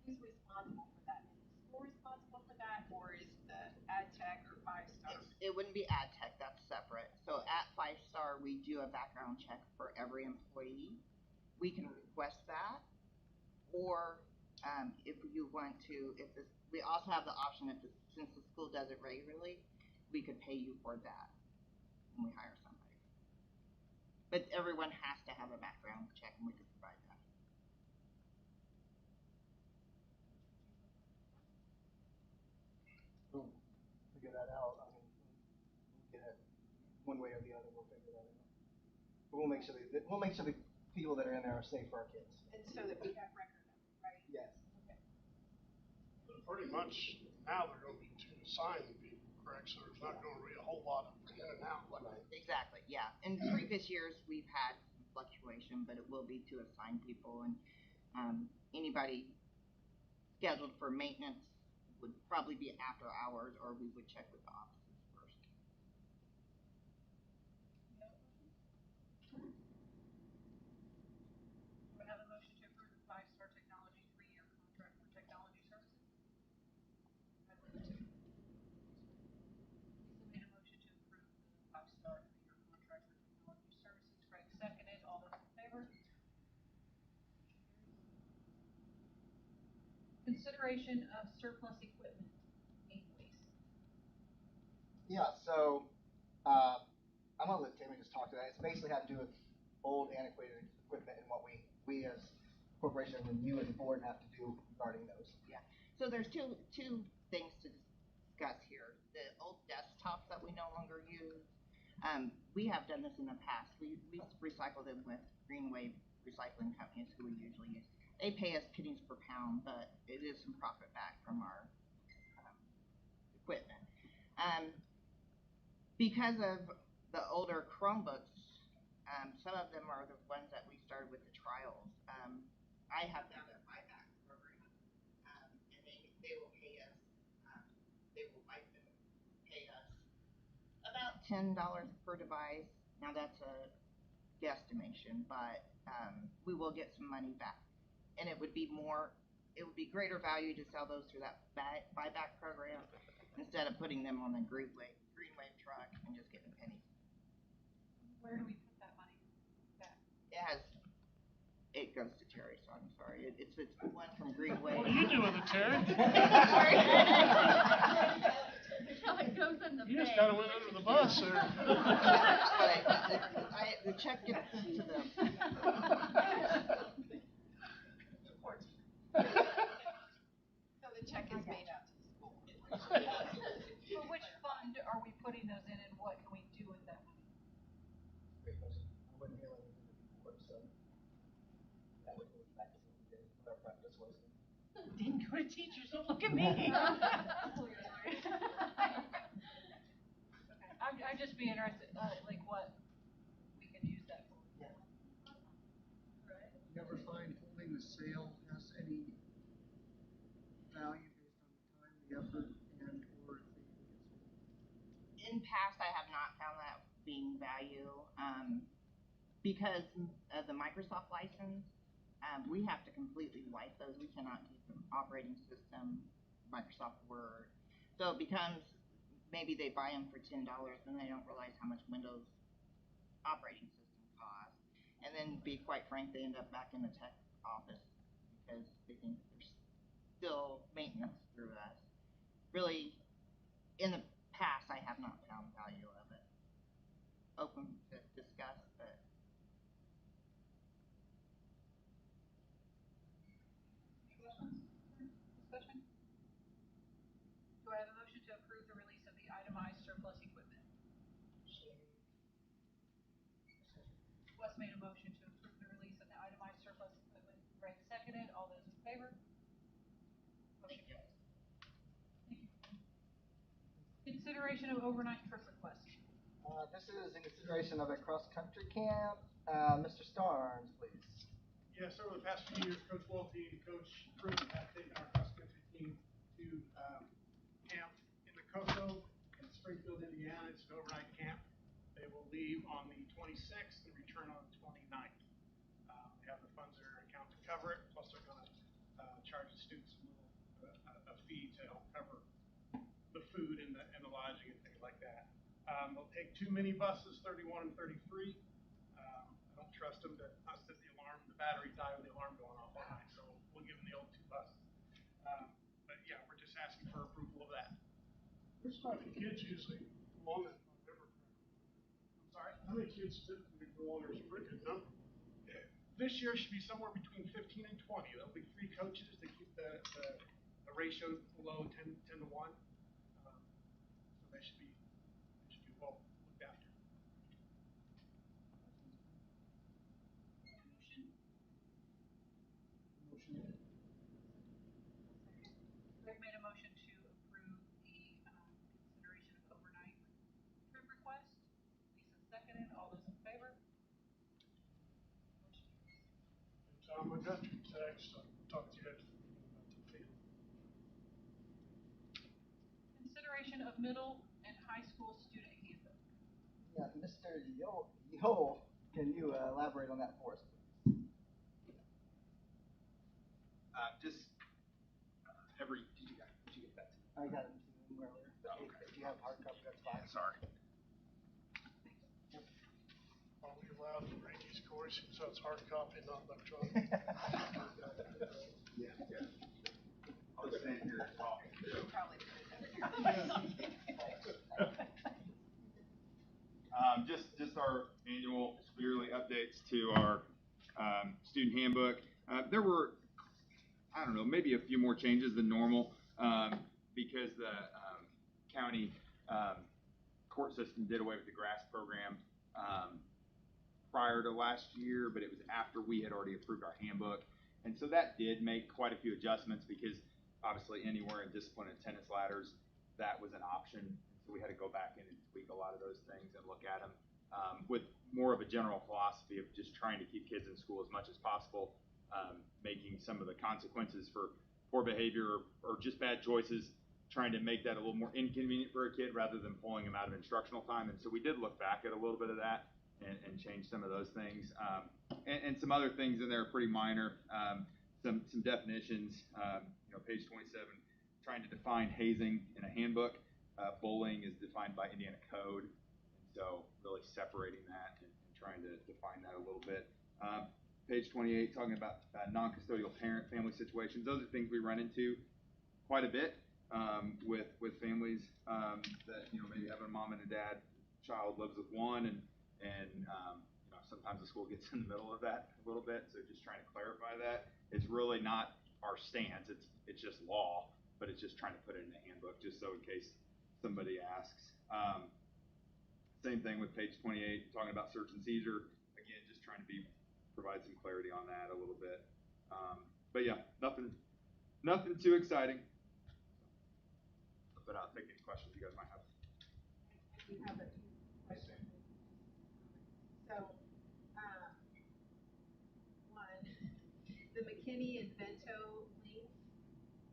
who's responsible for that? Is the school responsible for that, or is the ad tech or Five Star? It wouldn't be ad tech, that's separate. So at Five Star, we do a background check for every employee. We can request that, or if you want to, we also have the option since the school does it regularly, we could pay you for that when we hire somebody. But everyone has to have a background check, and we could provide that. We'll figure that out. I mean, we'll get it one way or the other. We'll figure that out. But we'll make sure the people that are in there are safe for our kids. And so that we have record of it, right? Yes. Okay. But pretty much now they're going to be 2 assigned people, correct? So there's not going to be a whole lot of in and out. Exactly, yeah. In previous years, we've had some fluctuation, but it will be 2 assigned people, and anybody scheduled for maintenance would probably be after hours, or we would check with the offices first. Do I have a motion to approve the Five Star Technology 3-year contract for technology services? I move to. Lisa made a motion to approve the Five Star 3-year contract for technology services. Craig seconded. All those in favor? Consideration of surplus equipment, need waste. Yeah. So I'm gonna let Tammy just talk to that. It's basically had to do with old, antiquated equipment and what we as a corporation and you as a board have to do regarding those. Yeah. So there's two things to discuss here. The old desktops that we no longer use. We have done this in the past. We recycle them with Greenwave Recycling Companies, who we usually use. They pay us pennies per pound, but it is some profit back from our equipment. Because of the older Chromebooks, some of them are the ones that we started with the trials. I have them at my back program, and they will pay us. They will pay us about $10 per device. Now that's a guesstimation, but we will get some money back, and it would be greater value to sell those through that buyback program instead of putting them on the Greenwave truck and just getting pennies. Where do we put that money back? It goes to Terry, so I'm sorry. It's one from Greenwave. What are you doing with it, Terry? It goes in the You just kind of went under the bus, sir. The check gets sent to them. So the check is made out to the school. For which fund are we putting those in, and what can we Didn't go to teachers, don't look at me. Okay, I'd just be interested, like what we can use that for. Yeah. Right? You ever find holding the sale has any value based on the time, the effort, and or if they even get sold? In past, I have not found that being value, because of the Microsoft license, we have to completely wipe those. We cannot use the operating system, Microsoft Word. So it becomes, maybe they buy them for $10 and they don't realize how much Windows operating system costs. And then, be quite frank, they end up back in the tech office because they think there's still maintenance through us. Really, in the past, I have not found value of it. Open to discuss, but Discussion? Do I have a motion to approve the release of the itemized surplus equipment? Wes made a motion to approve the release of the itemized surplus equipment. Greg seconded. All those in favor? Motion carries. Thank you. Consideration of overnight trip request. This is in consideration of a cross-country camp. Mr. Starnes, please. Yes, over the past few years, Coach Welty and Coach Pruitt have taken our cross-country team to camp in the Cocoa in Springfield, Indiana. It's an overnight camp. They will leave on the 26th and return on the 29th. They have the funds in their account to cover it, plus they're going to charge the students a fee to help cover the food and the lodging and things like that. They'll take 2 minibuses, 31 and 33. I don't trust them to not set the battery die with the alarm going off all night, so we'll give them the old 2 buses. But yeah, we're just asking for approval of that. There's quite a few kids usually on that river. I'm sorry? How many kids typically go on? There's a pretty good number. This year should be somewhere between 15 and 20. There'll be 3 coaches to keep the ratio below 10 to 1. So they should be well looked after. Motion. Greg made a motion to approve the consideration of overnight trip request. Lisa seconded. All those in favor? Motion carries. Tom, I got your text. I'll talk to you after the meeting about the field. Consideration of middle and high school student handbook. Yeah, Mr. Yo, can you elaborate on that for us, please? Did you get that? I got it to him earlier. Oh, okay. If you have hard copy, that's fine. Sorry. Are we allowed to read these, Corey, so it's hard copy, not electronic? Yeah. I'll just stand here and talk. Probably put it Just our annual yearly updates to our student handbook. There were, I don't know, maybe a few more changes than normal because the county court system did away with the GRAS program prior to last year, but it was after we had already approved our handbook. And so that did make quite a few adjustments because obviously anywhere in discipline and attendance ladders, that was an option. So we had to go back in and tweak a lot of those things and look at them with more of a general philosophy of just trying to keep kids in school as much as possible, making some of the consequences for poor behavior or just bad choices, trying to make that a little more inconvenient for a kid rather than pulling them out of instructional time. And so we did look back at a little bit of that and change some of those things. And some other things in there are pretty minor. Some definitions, page 27, trying to define hazing in a handbook. Bullying is defined by Indiana code. And so really separating that and trying to define that a little bit. Page 28, talking about non-custodial parent-family situations. Those are things we run into quite a bit with families that maybe have a mom and a dad child lives with one, and sometimes the school gets in the middle of that a little bit. So just trying to clarify that. It's really not our stance. It's just law, but it's just trying to put it in the handbook just so in case somebody asks. Same thing with page 28, talking about search and seizure. Again, just trying to provide some clarity on that a little bit. But yeah, nothing Nothing too exciting. But I'll take any questions you guys might have. I do have a few questions. So, one, the McKinney and Vento links,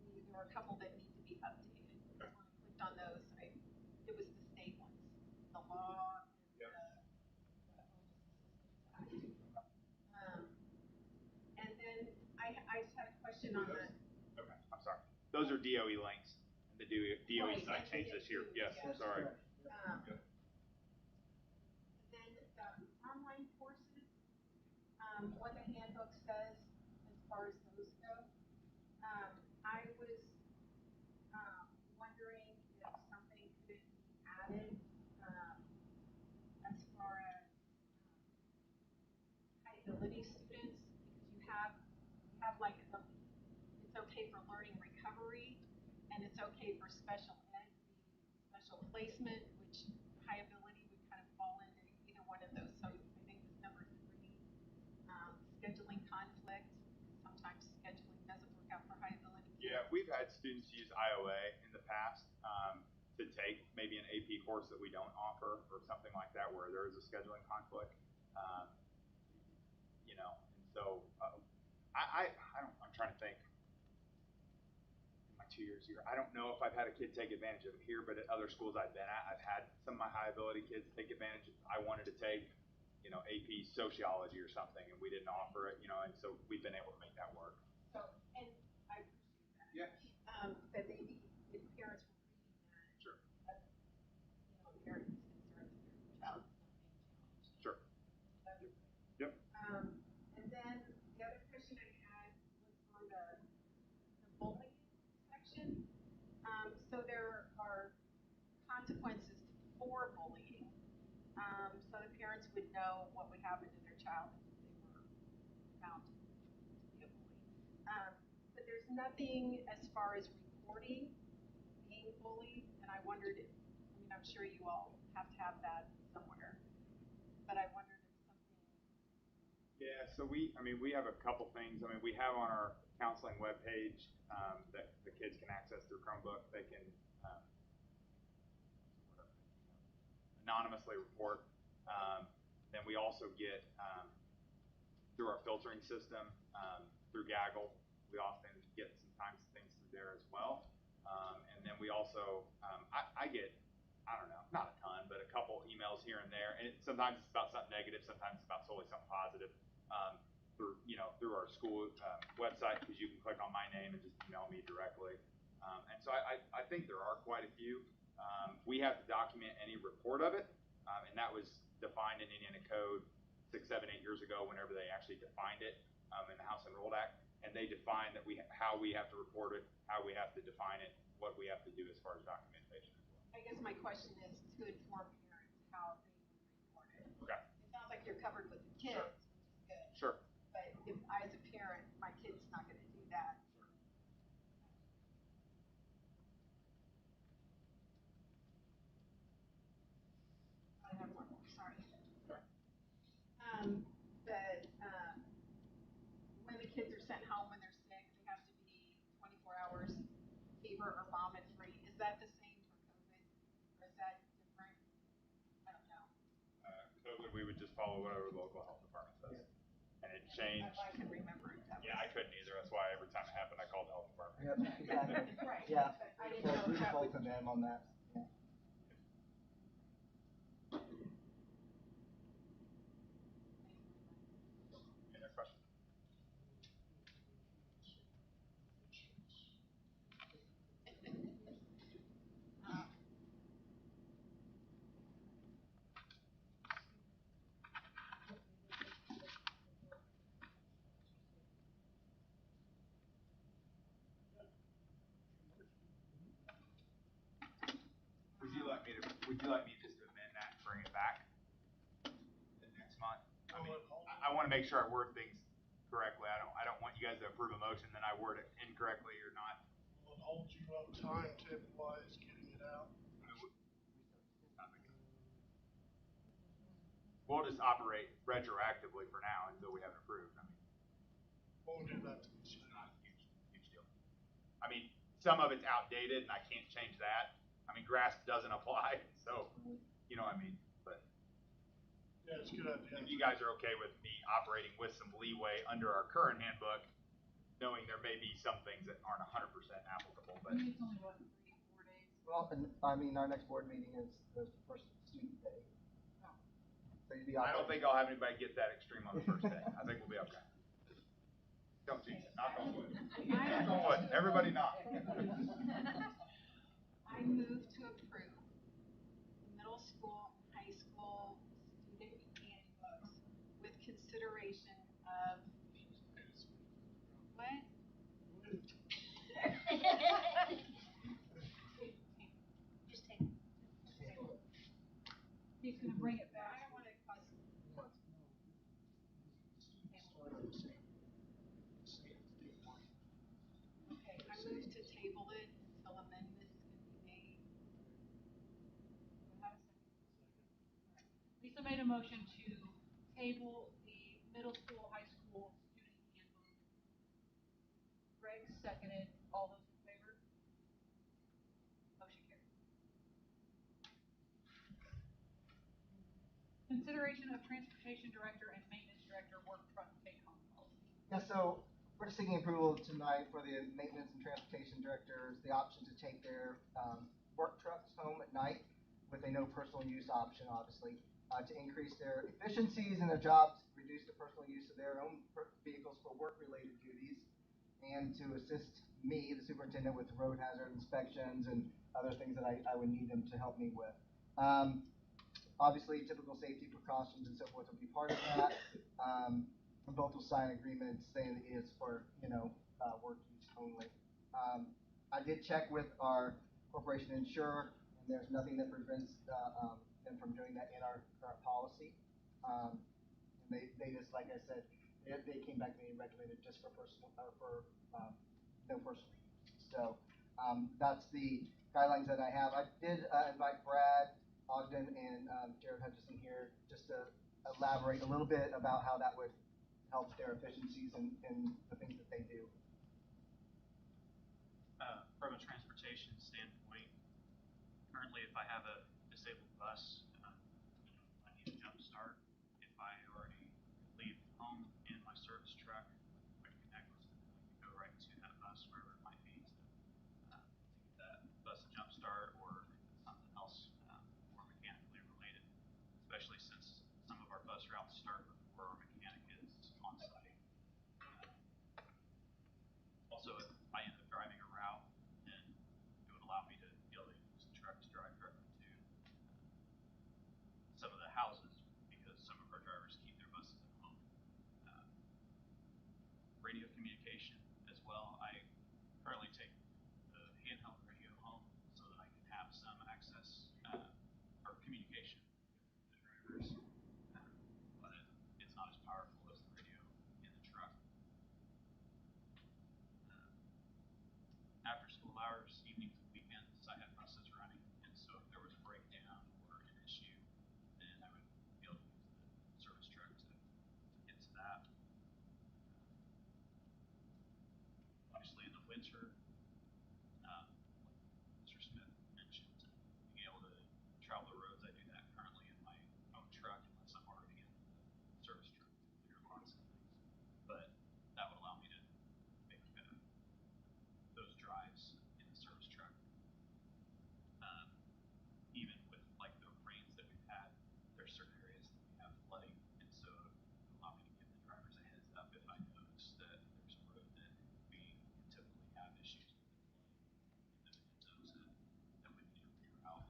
there were a couple that need to be updated. When I clicked on those, it was the state ones, the law and Yep. the Homeless Assistance Act. And then I just had a question on the. Okay, I'm sorry. Those are DOE links. And the DOE Right, site and changed this year. Yes, yeah. sorry. And then the online courses, what the handbook says as far as those go. I was wondering if something could be added as far as high ability students, because you have like it's okay for learning recovery, and it's okay for special ed, the special placement, which high ability would kind of fall into either one of those. So I think this number 3, scheduling conflict. Sometimes scheduling doesn't work out for high ability kids. Yeah, we've had students use IOA in the past to take maybe an AP course that we don't offer or something like that where there is a scheduling conflict. You know, and so I'm trying to think. In my 2 years here, I don't know if I've had a kid take advantage of it here, but at other schools I've been at, I've had some of my high ability kids take advantage. I wanted to take, you know, AP sociology or something, and we didn't offer it, you know, and so we've been able to make that work. So, and I appreciate that. Yeah. But maybe if parents were reading that, Sure. You know, parents concerned that their child is not being challenged. Sure. Yep. And then the other question I had was on the bullying section. So there are consequences for bullying. So the parents would know what would happen to their child if they were found to be a bully. But there's nothing as far as reporting being bullied, and I wondered if, I mean, I'm sure you all have to have that somewhere, but I wondered if something. Yeah, so we have a couple things. I mean, we have on our counseling webpage that the kids can access through Chromebook. They can anonymously report. Then we also get through our filtering system through Gaggle. We often get sometimes things through there as well. And then we also I get, I don't know, not a ton, but a couple emails here and there. And sometimes it's about something negative, sometimes it's about solely something positive. Through our school website, because you can click on my name and just email me directly. And so I think there are quite a few. We have to document any report of it, and that was defined in Indiana Code 6, 7, 8 years ago whenever they actually defined it in the House Enrolled Act. And they define that how we have to report it, how we have to define it, what we have to do as far as documentation as well. I guess my question is to inform parents how they would report it. Okay. It sounds like you're covered with the kids, Sure. which is good. Sure. But if I, as a parent, my kid's not going to do that. I have one more. Sorry. But when the kids are sent home when they're sick, they have to be 24 hours fever or vomit free. Is that the same for COVID, or is that different? I don't know. COVID, we would just follow whatever the local health department says. And it changed. I can remember it. Yeah, I couldn't either. That's why every time it happened, I called the health department. Yep, exactly. Right. Yeah. But I didn't So know if we that both was. of them on that. Yeah. Any other questions? Would you like me just to amend that and bring it back the next month? I want to make sure I word things correctly. I don't want you guys to approve a motion, then I word it incorrectly or not. Will it hold you up timetable wise getting it out? We'll just operate retroactively for now until we have it approved. I mean, Won't do that to me. it's not a huge deal. I mean, some of it's outdated and I can't change that. I mean, grass doesn't apply, so, you know what I mean? But Yeah, it's a good idea. if you guys are okay with me operating with some leeway under our current handbook, knowing there may be some things that aren't 100% applicable, I but mean, it's only what, 3, 4 days? Well, and I mean, our next board meeting is the first student day. Oh. So you'd be I don't think operating. I'll have anybody get that extreme on the first day. I think we'll be okay. Don't jinx it. Knock on wood. Knock on wood. Everybody knock. I move to approve the middle school and high school student handbooks with consideration of what? Just take it. He's gonna bring it I back. don't want to cause. Start on the same day one. Okay, I move to table it until amendments can be made. Do I have a second? Lisa made a motion to table the middle school, high school student handbook. Greg seconded. All those in favor? Motion carried. Consideration of transportation director and maintenance director work truck take-home policy. Yeah, so we're just seeking approval tonight for the maintenance and transportation directors, the option to take their work trucks home at night with a no personal use option, obviously, to increase their efficiencies in their jobs, reduce the personal use of their own vehicles for work-related duties, and to assist me, the superintendent, with road hazard inspections and other things that I would need them to help me with. Obviously, typical safety precautions and so forth will be part of that. Both will sign agreements saying that it's for, work use only. I did check with our corporation insurer, and there's nothing that prevents them from doing that in our current policy. And they just, like I said, they came back to me and recommended just for personal, or for no personal use. So that's the guidelines that I have. I did invite Brad Ogden and Jared Hutchison here just to elaborate a little bit about how that would help their efficiencies and the things that they do. From a transportation standpoint, currently if I have a disabled bus, I need a jump start. If I already leave home in my service truck, I can connect, I can go right to that bus wherever it might be to get that bus a jump start, or if it's something else more mechanically related, especially since some of our bus routes start before our mechanic is on site. Also, if I end up driving a route, then it would allow me to be able to use the truck to drive directly to some of the houses, because some of our drivers keep their buses at home. Radio communication as well. I currently take the handheld radio home so that I can have some access or communication with the drivers, but it's not as powerful as the radio in the truck. After school hours, evenings and weekends, I have buses running, and so if there was a breakdown or an issue, then I would be able to use the service truck to get to that. Obviously, in the winter, like Mr. Smith mentioned, being able to travel the roads, I do that currently in my own truck unless I'm already in the service truck to clear lots and things. But that would allow me to make those drives in the service truck. Even with like the rains that we've had, there's certain areas that we have flooding, and so it would allow me to give the drivers a heads up if I notice that there's a road that we typically have issues with flooding, in those that we need to reroute.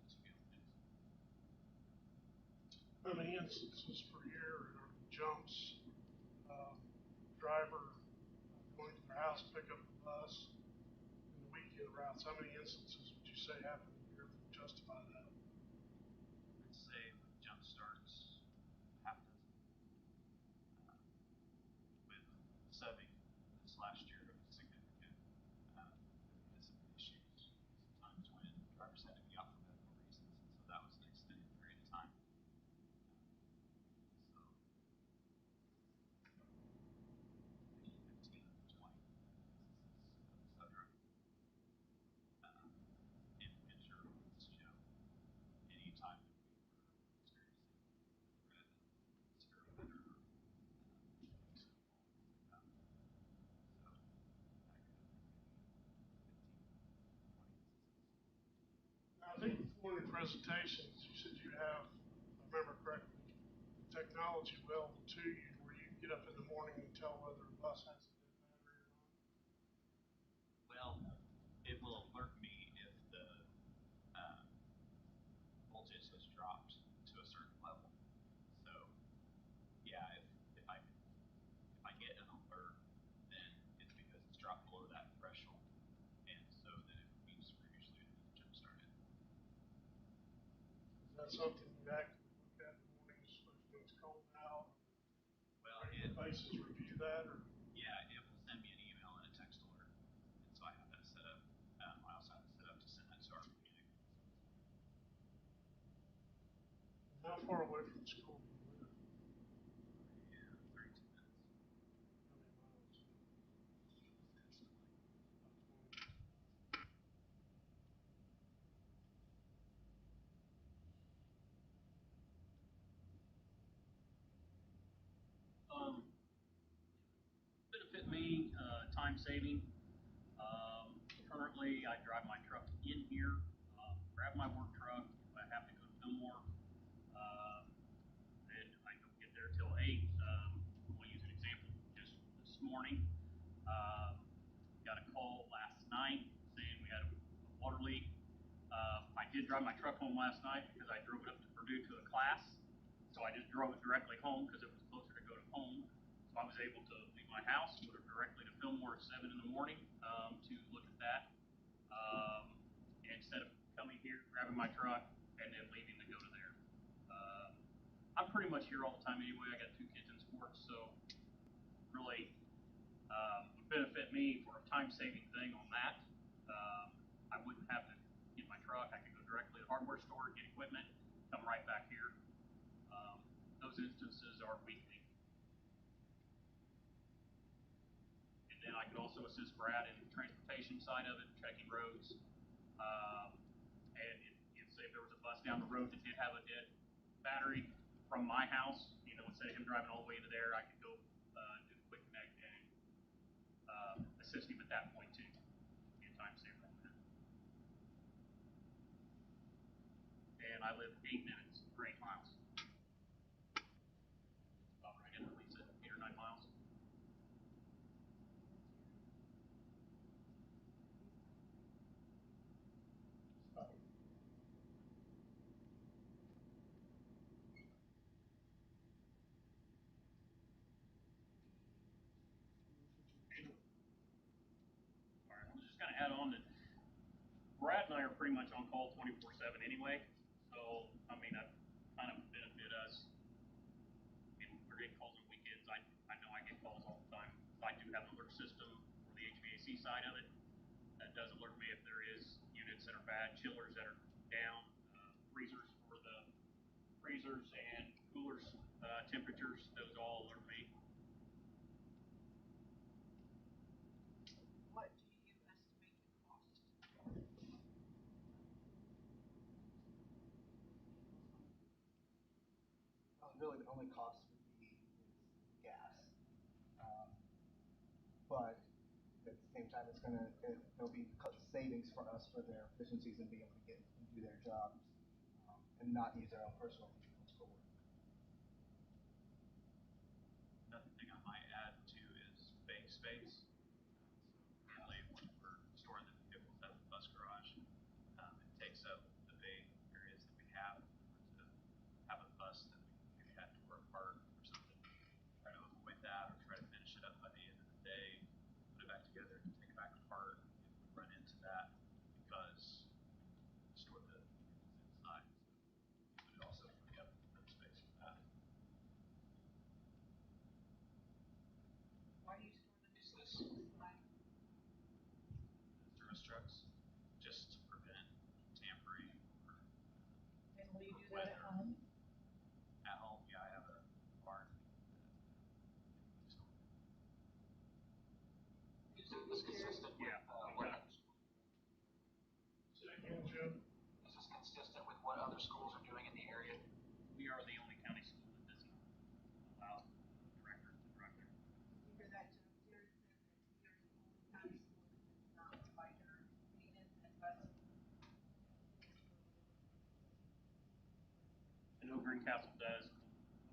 Just be able to do so. How many instances per year or jumps, driver going to their house, pick up the bus, and the weekend routes, how many instances would you say happen a year that would justify that? I'd say with jump starts, half a dozen. With subbing this last year, it was significant. We had some issues sometimes when drivers had to be out for medical reasons, and so that was an extended period of time. So maybe 15 to 20 instances. one of your presentations, you said you have, if I remember correctly, technology available to you where you can get up in the morning and tell whether a bus has a dead battery or not. Well, it will alert me if the uh, voltage has dropped to a certain level. So, yeah, if I get an alert, then it's because it's dropped below that threshold, and so then it means we're usually going to jump start it. Is that something you actively look at in the mornings, especially when it's cold out? Well, Regular basis review that, or? Yeah, it will send me an email and a text alert, and so I have that set up. I also have it set up to send that to our mechanic. How far away from school do you live? Yeah, 32 minutes. How many miles? It's like About 20. Benefit me, time saving. Currently, I drive my truck in here, grab my work truck. If I have to go to Fillmore, then I don't get there till 8. I'll use an example. Just this morning, got a call last night saying we had a water leak. I did drive my truck home last night because I drove it up to Purdue to a class. So I just drove it directly home because it was closer to go to home. So I was able to leave my house, go directly to Fillmore at 7 in the morning to look at that. Instead of coming here, grabbing my truck, and then leaving to go to there. I'm pretty much here all the time anyway. I got 2 kids in sports, so really would benefit me for a time-saving thing on that. I wouldn't have to get my truck. I could go directly to the hardware store, get equipment, come right back here. Those instances are weekly. And then I could also assist Brad in the transportation side of it, checking roads. And say if there was a bus down the road that did have a dead battery from my house, instead of him driving all the way to there, I could go do the quick connect and assist him at that point too. Be a time saver on that. And I live 8 minutes, or 8 miles. About right in Lisa, 8 or 9 miles. All right, I'm just going to add on that Brad and I are pretty much on call 24/7 anyway. So, I mean, that kind of benefit us. I mean, we're getting calls on weekends. I know I get calls all the time. I do have an alert system for the HVAC side of it. That does alert me if there is units that are bad, chillers that are down, freezers for the freezers and coolers temperatures. Those all alert me. What do you estimate the cost? Really, the only cost would be gas. But at the same time, there'll be savings for us for their efficiencies and being able to get and do their jobs and not use their own personal vehicles for work. Another thing I might add too is bank space. So currently, when we're storing the vehicles at the bus garage, it takes up the bay areas that we have to have a bus that we maybe had to work apart or something. Try to avoid that or try to finish it up by the end of the day, put it back together, and take it back apart if we run into that because we store the vehicles inside. So use it also for the Castle does,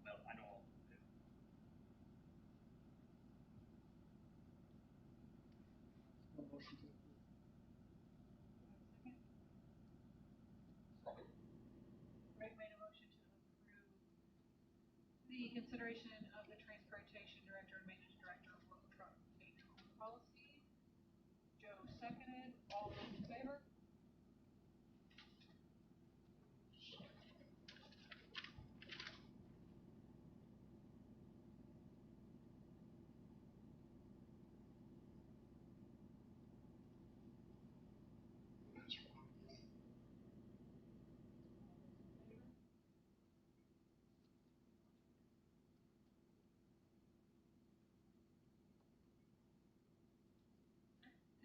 I know all of them do. A motion to approve. Second. Greg made a motion to approve the consideration of the transportation director and maintenance director of work truck payment policy. Joe seconded. All those in favor?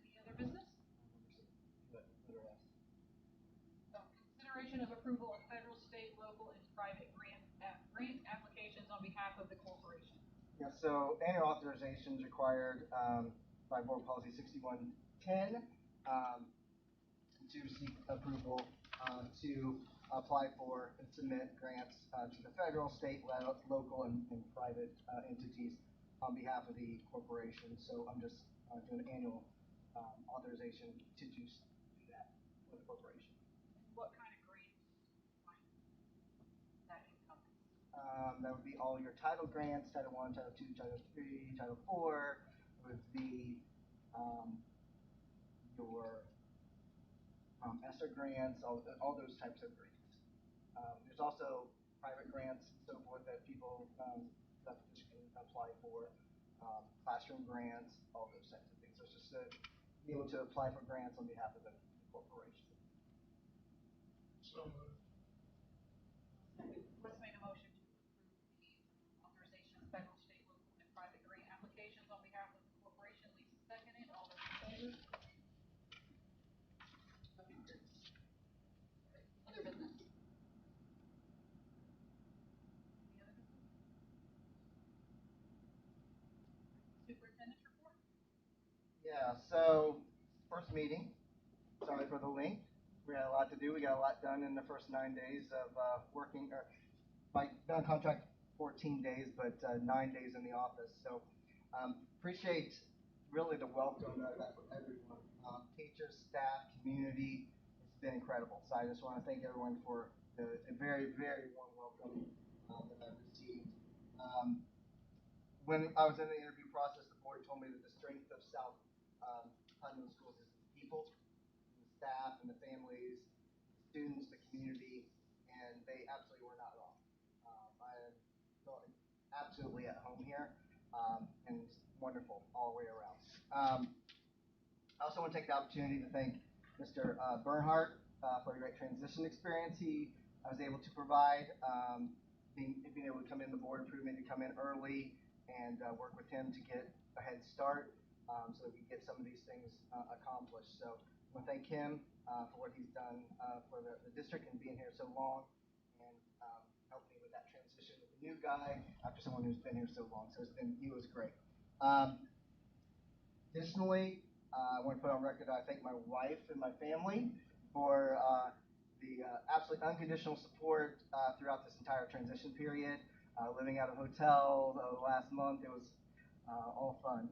Any other business? Letter S. Consideration of approval of federal, state, local, and private grant applications on behalf of the corporation. Yeah, so annual authorization is required by board policy 6110 to seek approval to apply for and submit grants to the federal, state, local, and private entities on behalf of the corporation. So I'm just doing an annual authorization to do that for the corporation. What kind of grants might that encompass? That would be all your title grants, Title I, Title II, Title III, Title IV. It would be your ESSER grants, all those types of grants. There's also private grants and so forth that people that can apply for, classroom grants, all those types of things. So it's just to be able to apply for grants on behalf of the corporation. So moved. Wes made a motion to approve the authorization of federal, state, local, and private grant applications on behalf of the corporation. Lisa seconded. All those in favor? Other business. Any other business? Superintendent's report? Yeah, so first meeting, sorry for the length. We had a lot to do. We got a lot done in the first 9 days of working, or been on contract 14 days, but 9 days in the office. So appreciate really the welcome that I got from everyone. Teachers, staff, community, it's been incredible. So I just want to thank everyone for the very, very warm welcome that I've received. When I was in the interview process, the board told me that the strength of South Putnam Schools is the people, the staff, and the families, the students, the community, and they absolutely were not wrong. I felt absolutely at home here, and it's wonderful all the way around. I also want to take the opportunity to thank Mr. Bernhardt for the great transition experience he was able to provide, being able to come in the board improvement, to come in early and work with him to get a head start so that we get some of these things accomplished. So I want to thank him for what he's done for the district and being here so long and helping me with that transition with the new guy after someone who's been here so long. So he was great. Additionally, I want to put on record that I thank my wife and my family for the absolute unconditional support throughout this entire transition period. Living out of a hotel the last month, it was all fun.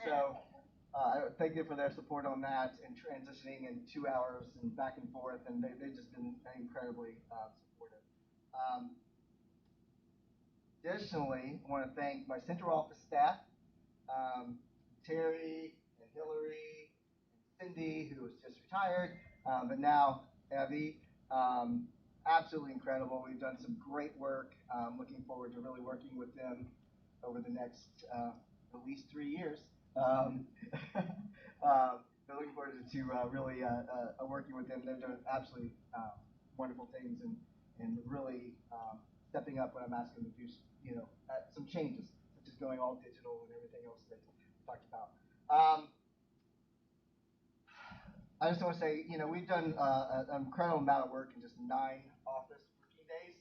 So thank you for their support on that and transitioning in 2 hours and back and forth, and they've just been incredibly supportive. Additionally, I want to thank my central office staff, Terry and Hillary and Cindy, who was just retired, but now Abby. Absolutely incredible. We've done some great work. Looking forward to really working with them over the next at least 3 years. Looking forward to really working with them. They're doing absolutely wonderful things and really stepping up when I'm asking them to do some changes, such as going all digital and everything else that we talked about. I just want to say, we've done an incredible amount of work in just 9 office working days,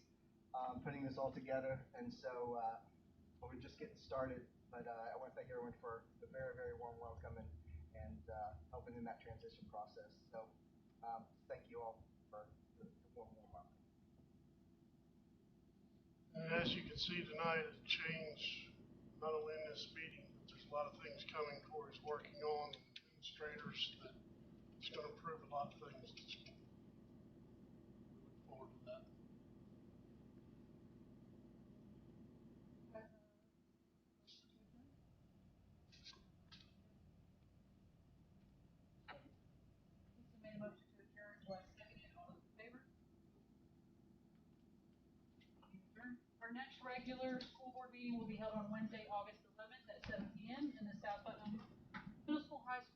putting this all together, and so we're just getting started. But I want to thank everyone for the very, very warm welcome and helping in that transition process. So, thank you all for the warm welcome. you can see tonight, a change, not only in this meeting, but there's a lot of things coming Corey's working on, administrators, that it's gonna improve a lot of things at the school. We look forward to that. Lisa made a motion to adjourn, do I second it, all those in favor? Meeting adjourned. Our next regular school board meeting will be held on Wednesday, August 11th at 7 p.m. in the South Putnam Middle School, High School